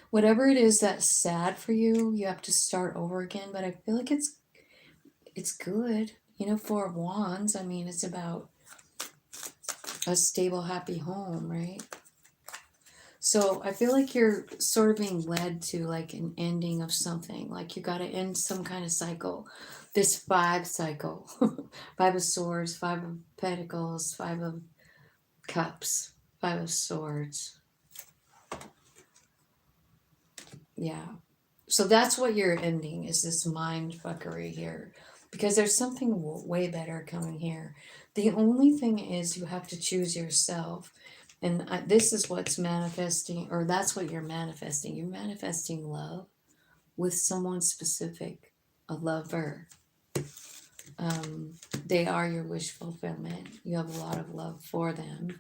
A: whatever it is that's sad for you, you have to start over again. But I feel like it's good. You know, Four of Wands, I mean, it's about a stable, happy home, right? So I feel like you're sort of being led to like an ending of something. Like you got to end some kind of cycle. This five cycle. Five of Swords, Five of Pentacles, Five of Cups, Five of Swords. Yeah. So that's what you're ending, is this mind fuckery here. Because there's something way better coming here. The only thing is you have to choose yourself. And this is what's manifesting, or that's what you're manifesting. You're manifesting love with someone specific, a lover. They are your wish fulfillment. You have a lot of love for them.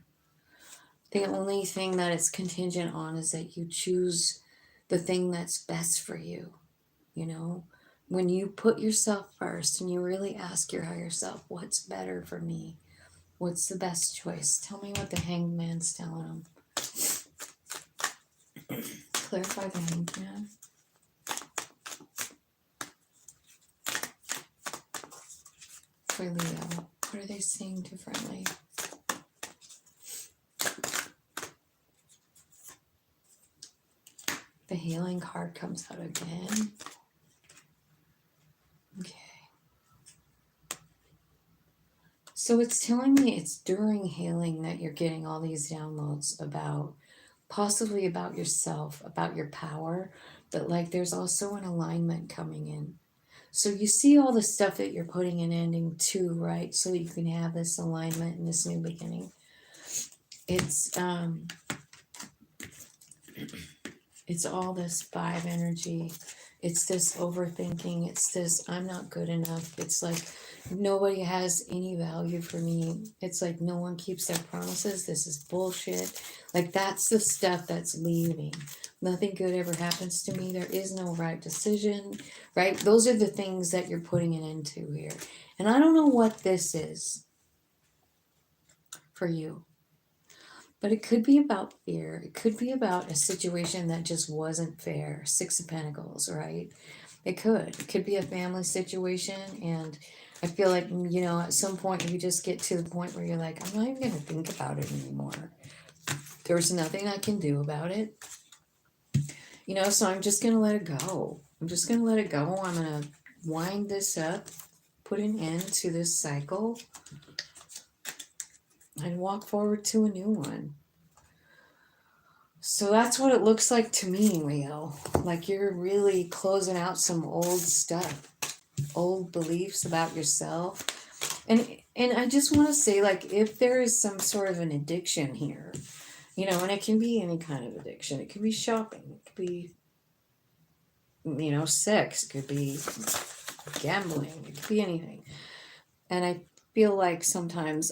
A: The only thing that it's contingent on is that you choose the thing that's best for you. You know, when you put yourself first and you really ask your higher self, what's better for me? What's the best choice? Tell me what the Hanged Man's telling them. Clarify the Hanged Man. For Leo, what are they seeing differently? The Healing card comes out again. Okay. So it's telling me it's during healing that you're getting all these downloads about, possibly about yourself, about your power, but like there's also an alignment coming in. So you see all the stuff that you're putting in ending too, right? So you can have this alignment and this new beginning. It's all this five energy. It's this overthinking. It's this, I'm not good enough. It's like nobody has any value for me. It's like no one keeps their promises. This is bullshit. Like that's the stuff that's leaving. Nothing good ever happens to me. There is no right decision, right? Those are the things that you're putting an end to here. And I don't know what this is for you. But it could be about fear. It could be about a situation that just wasn't fair. Six of Pentacles, right? It could be a family situation. And I feel like, you know, at some point you just get to the point where you're like, I'm not even going to think about it anymore. There's nothing I can do about it. You know, so I'm just going to let it go. I'm just going to let it go. I'm going to wind this up, put an end to this cycle, and walk forward to a new one. So that's what it looks like to me, Leo. Like you're really closing out some old stuff, old beliefs about yourself. And I just want to say, like, if there is some sort of an addiction here, you know, and it can be any kind of addiction. It could be shopping. It could be, you know, sex. It could be gambling. It could be anything. And I feel like sometimes,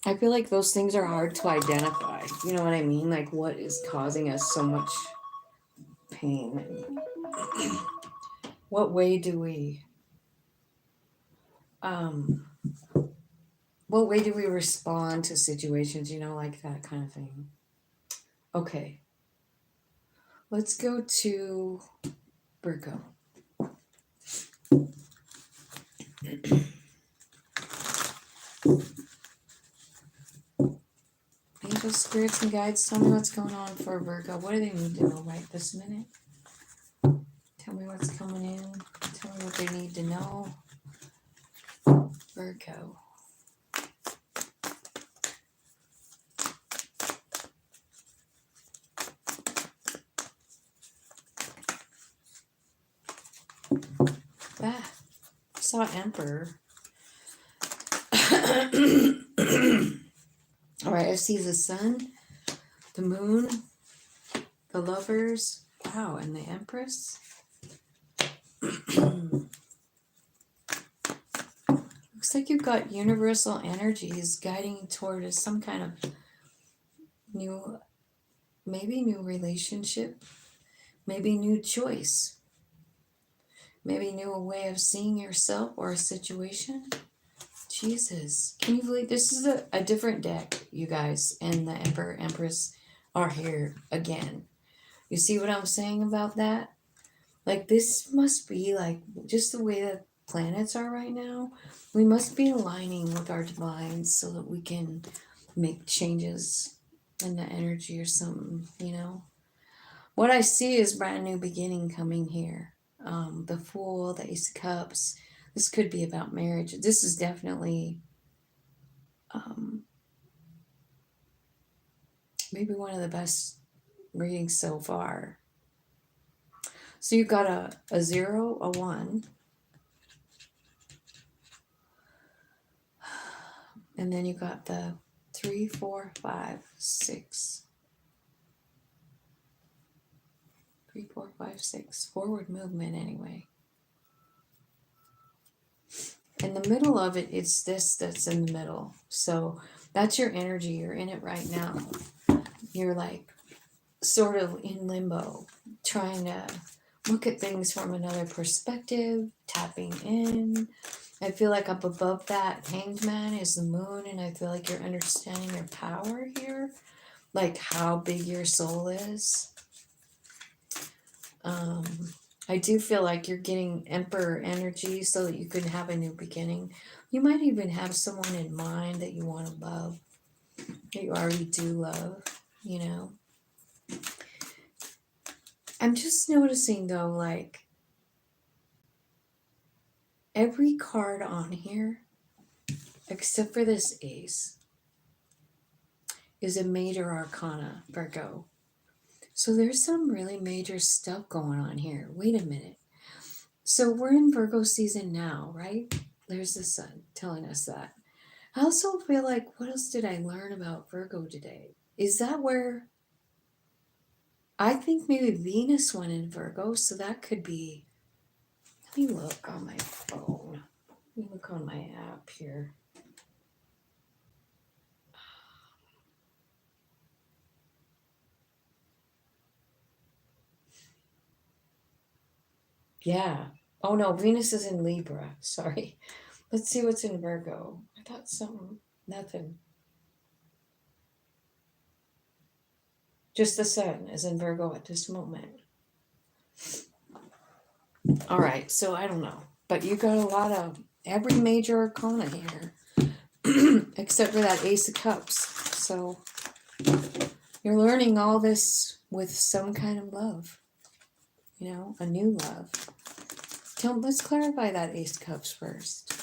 A: I feel like those things are hard to identify. You know what I mean? Like what is causing us so much pain? What way do we respond to situations, you know, like that kind of thing? Okay. Let's go to Virgo. Angels, spirits, and guides, tell me what's going on for Virgo. What do they need to know right this minute? Tell me what's coming in. Tell me what they need to know. Virgo. saw Emperor. All right, I see the sun, the moon, the lovers. Wow, and the Empress. Looks like you've got universal energies guiding toward some kind of new, maybe new relationship, maybe new choice, maybe new way of seeing yourself or a situation. Jesus, can you believe this is a different deck, you guys, and the Emperor, Empress are here again. You see what I'm saying about that? Like, this must be like just the way that planets are right now. We must be aligning with our divines so that we can make changes in the energy or something, you know? What I see is brand new beginning coming here. The Fool, the Ace of Cups. This could be about marriage. This is definitely maybe one of the best readings so far. So you've got a 0, a 1, and then you got the 3, 4, 5, 6. 3, 4, 5, 6. Forward movement anyway. In the middle of it, it's this that's in the middle. So that's your energy. You're in it right now. You're like sort of in limbo, trying to look at things from another perspective, tapping in. I feel like up above that Hanged Man is the moon, and I feel like you're understanding your power here, like how big your soul is. I do feel like you're getting Emperor energy so that you can have a new beginning. You might even have someone in mind that you want to love, that you already do love, you know. I'm just noticing though, like, every card on here, except for this ace, is a major arcana, Virgo. So there's some really major stuff going on here. Wait a minute. So we're in Virgo season now, right? There's the sun telling us that. I also feel like, what else did I learn about Virgo today? Is that where I think maybe Venus went in Virgo? So that could be, let me look on my phone. Let me look on my app here. Yeah. Oh no, Venus is in Libra. Sorry. Let's see what's in Virgo. I thought something, nothing. Just the sun is in Virgo at this moment. All right, so I don't know. But you got a lot of every major arcana here, except for that Ace of Cups. So you're learning all this with some kind of love, you know, a new love. Let's clarify that Ace of Cups first.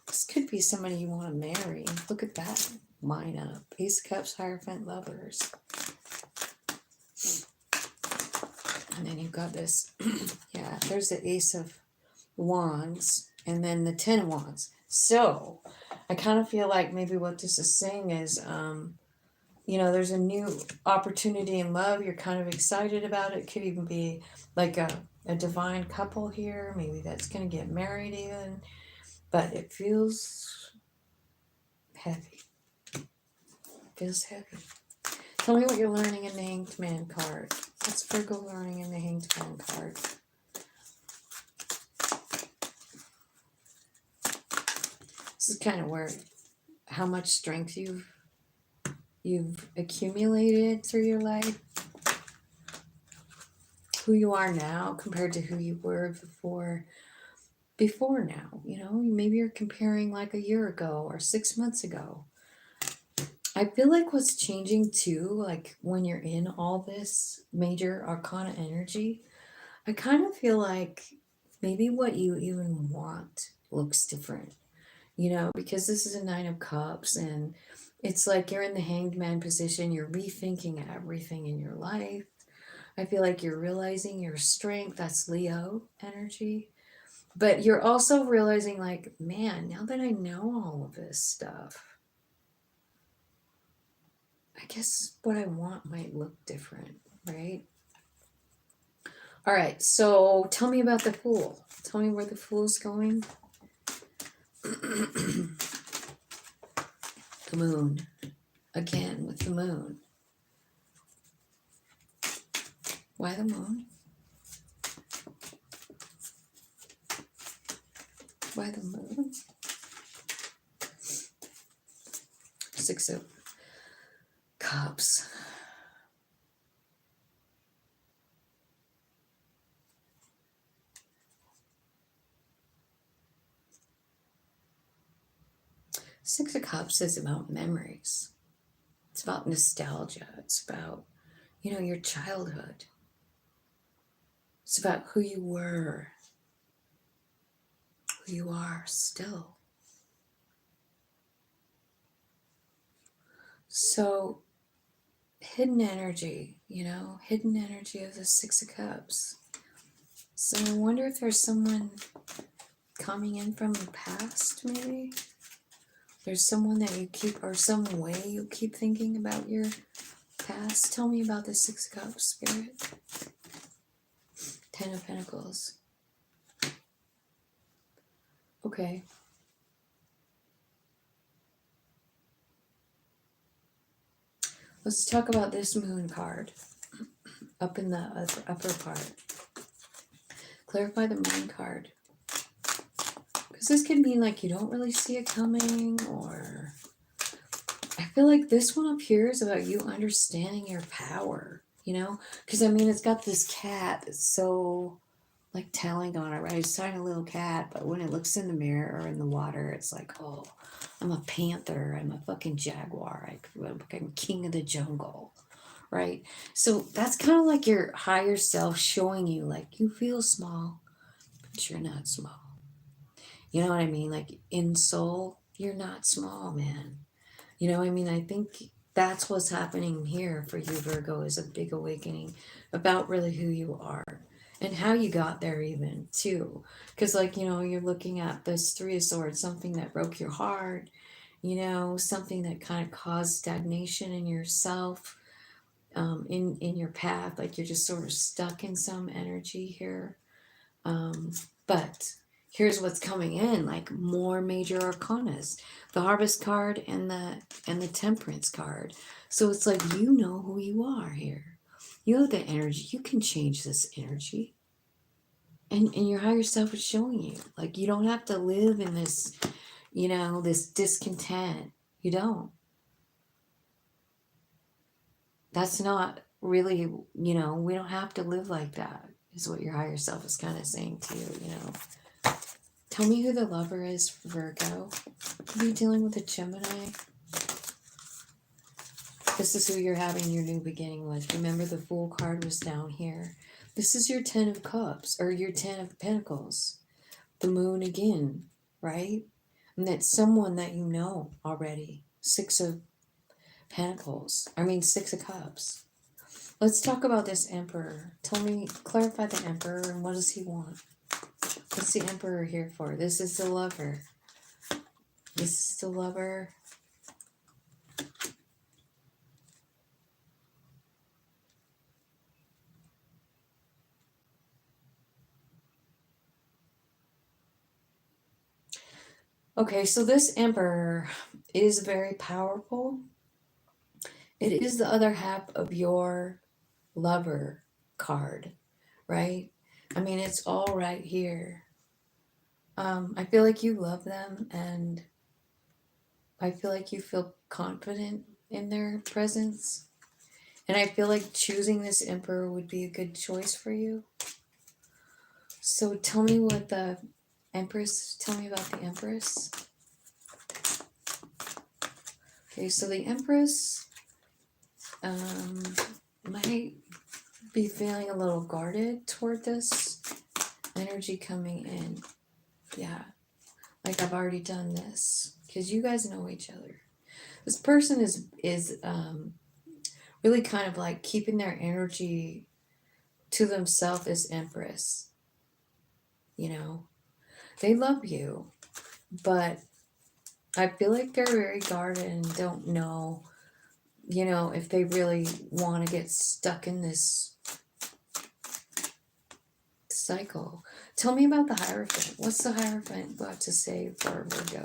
A: This could be somebody you want to marry. Look at that line up. Ace of Cups, Hierophant, Lovers. And then you've got this, yeah, there's the Ace of Wands and then the 10 of Wands. So I kind of feel like maybe what this is saying is, you know, there's a new opportunity in love. You're kind of excited about it. Could even be like a divine couple here. Maybe that's going to get married even. But it feels heavy. Feels heavy. Tell me what you're learning in the Hanged Man card. What's Virgo learning in the Hanged Man card? This is kind of where how much strength you've accumulated through your life. Who you are now compared to who you were before now, you know, maybe you're comparing like a year ago or 6 months ago. I feel like what's changing too, like when you're in all this major arcana energy, I kind of feel like maybe what you even want looks different, you know, because this is a 9 of Cups and it's like you're in the Hanged Man position, you're rethinking everything in your life. I feel like you're realizing your strength, that's Leo energy. But you're also realizing, like, man, now that I know all of this stuff, I guess what I want might look different, right? All right, so tell me about the Fool. Tell me where the Fool's going. The Moon. Again, with the Moon. Why the Moon? Why the Moon? Six of Cups. Six of Cups is about memories. It's about nostalgia. It's about, your childhood. It's about who you were, who you are still. So, hidden energy, hidden energy of the Six of Cups. So I wonder if there's someone coming in from the past, maybe? There's someone that you keep, or some way you keep thinking about your past. Tell me about the Six of Cups, Spirit. Ten of Pentacles. Okay. Let's talk about this Moon card up in the upper part. Clarify the Moon card. Because this could mean like you don't really see it coming, or I feel like this one up here is about you understanding your power, Because it's got this cat that's so like telling on it, right? It's a tiny little cat, but when it looks in the mirror or in the water, it's like, oh, I'm a panther, I'm a fucking jaguar, I'm king of the jungle, right? So that's kind of like your higher self showing you, like, you feel small, but you're not small. You know what I mean? Like, in soul, you're not small, man. I think that's what's happening here for you, Virgo, is a big awakening about really who you are and how you got there, even too. Because, like, you're looking at this Three of Swords, something that broke your heart, something that kind of caused stagnation in yourself, in your path. Like, you're just sort of stuck in some energy here. But here's what's coming in, like more major arcanas, the Harvest card and the Temperance card. So it's like, you know who you are here. You have the energy. You can change this energy. And your higher self is showing you. Like, you don't have to live in this, this discontent. You don't. That's not really, we don't have to live like that, is what your higher self is kind of saying to you, Tell me who the lover is, Virgo. Are you dealing with a Gemini? This is who you're having your new beginning with. Remember, the Fool card was down here. This is your Ten of Cups, or your Ten of Pentacles. The Moon again, right? And that's someone that you know already. Six of Pentacles. Six of Cups. Let's talk about this Emperor. Clarify the Emperor, and what does he want? What's the Emperor here for? This is the lover. This is the lover. Okay, so this Emperor is very powerful. It is the other half of your lover card, right? It's all right here. I feel like you love them, and I feel like you feel confident in their presence. And I feel like choosing this Emperor would be a good choice for you. So tell me what the Empress, tell me about the Empress. Okay, so the Empress might be feeling a little guarded toward this energy coming in. Yeah, like, I've already done this, because you guys know each other. This person is really kind of like keeping their energy to themselves as Empress, They love you, but I feel like they're very guarded and don't know, you know, if they really want to get stuck in this cycle. Tell me about the Hierophant. What's the Hierophant got to say for Virgo?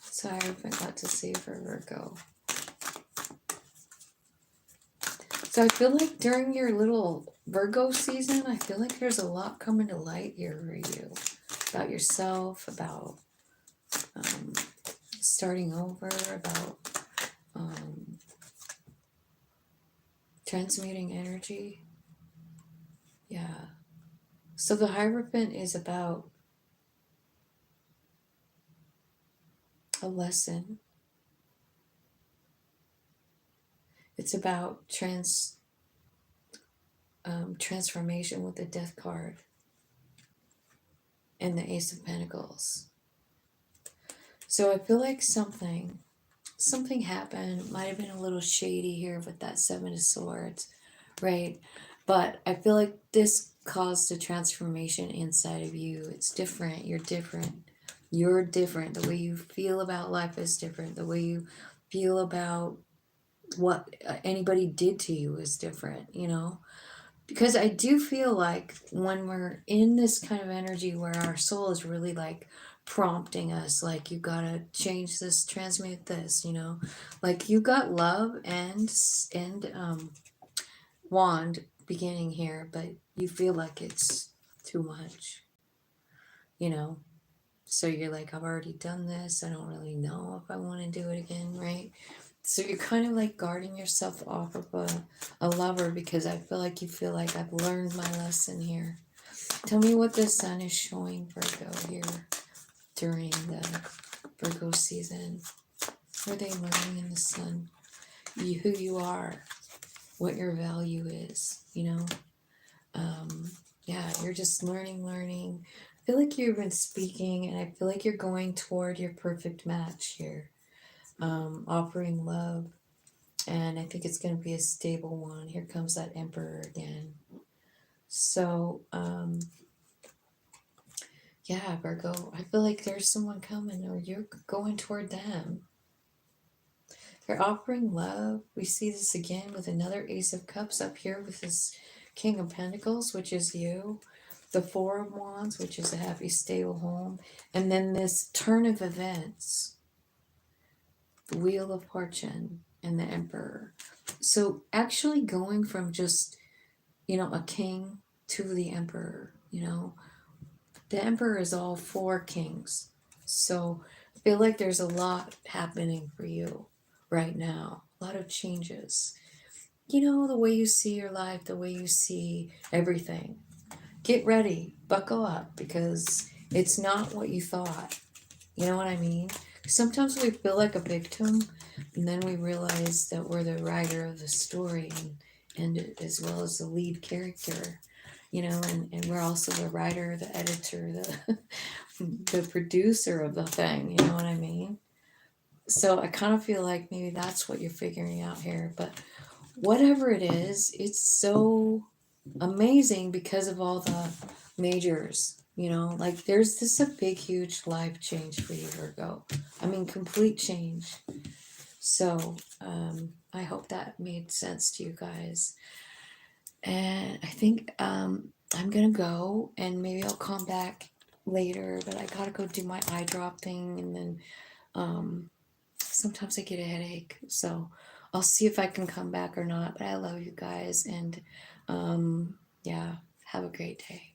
A: What's the Hierophant got to say for Virgo? So I feel like during your little Virgo season, I feel like there's a lot coming to light here for you. About yourself, about starting over, about transmuting energy. Yeah. So the Hierophant is about a lesson. It's about transformation with the Death card and the Ace of Pentacles. So I feel like something happened. Might have been a little shady here with that Seven of Swords, right? But I feel like this caused a transformation inside of you. It's different. You're different. You're different. The way you feel about life is different. The way you feel about what anybody did to you is different, you know? Because I do feel like when we're in this kind of energy where our soul is really like prompting us, like you gotta change this, transmute this, you know, like you got love and wand beginning here, but you feel like it's too much, you know. So you're like, I've already done this. I don't really know if I want to do it again, right? So you're kind of like guarding yourself off of a lover because I feel like you feel like I've learned my lesson here. Tell me what the sun is showing Virgo here during the Virgo season. What are they learning in the sun? Who you are, what your value is, you know? Yeah, you're just learning. I feel like you've been speaking and I feel like you're going toward your perfect match here. Offering love. And I think it's going to be a stable one. Here comes that Emperor again. So, yeah, Virgo, I feel like there's someone coming or you're going toward them. They're offering love. We see this again with another Ace of Cups up here with this King of Pentacles, which is you. The Four of Wands, which is a happy, stable home. And then this turn of events. The Wheel of Fortune and the Emperor. So actually going from just, you know, a king to the Emperor, you know. The Emperor is all four kings. So I feel like there's a lot happening for you right now. A lot of changes. You know, the way you see your life, the way you see everything. Get ready. Buckle up because it's not what you thought. You know what I mean? Sometimes we feel like a victim and then we realize that we're the writer of the story and as well as the lead character, you know, and we're also the writer, the editor, the producer of the thing, you know what I mean? So I kind of feel like maybe that's what you're figuring out here, but whatever it is, it's so amazing because of all the majors, you know, like there's this a big huge life change for you, Virgo. I mean, complete change. So I hope that made sense to you guys, and I think I'm gonna go and maybe I'll come back later, but I gotta go do my eye drop thing, and then sometimes I get a headache, so I'll see if I can come back or not. But I love you guys, and yeah, have a great day.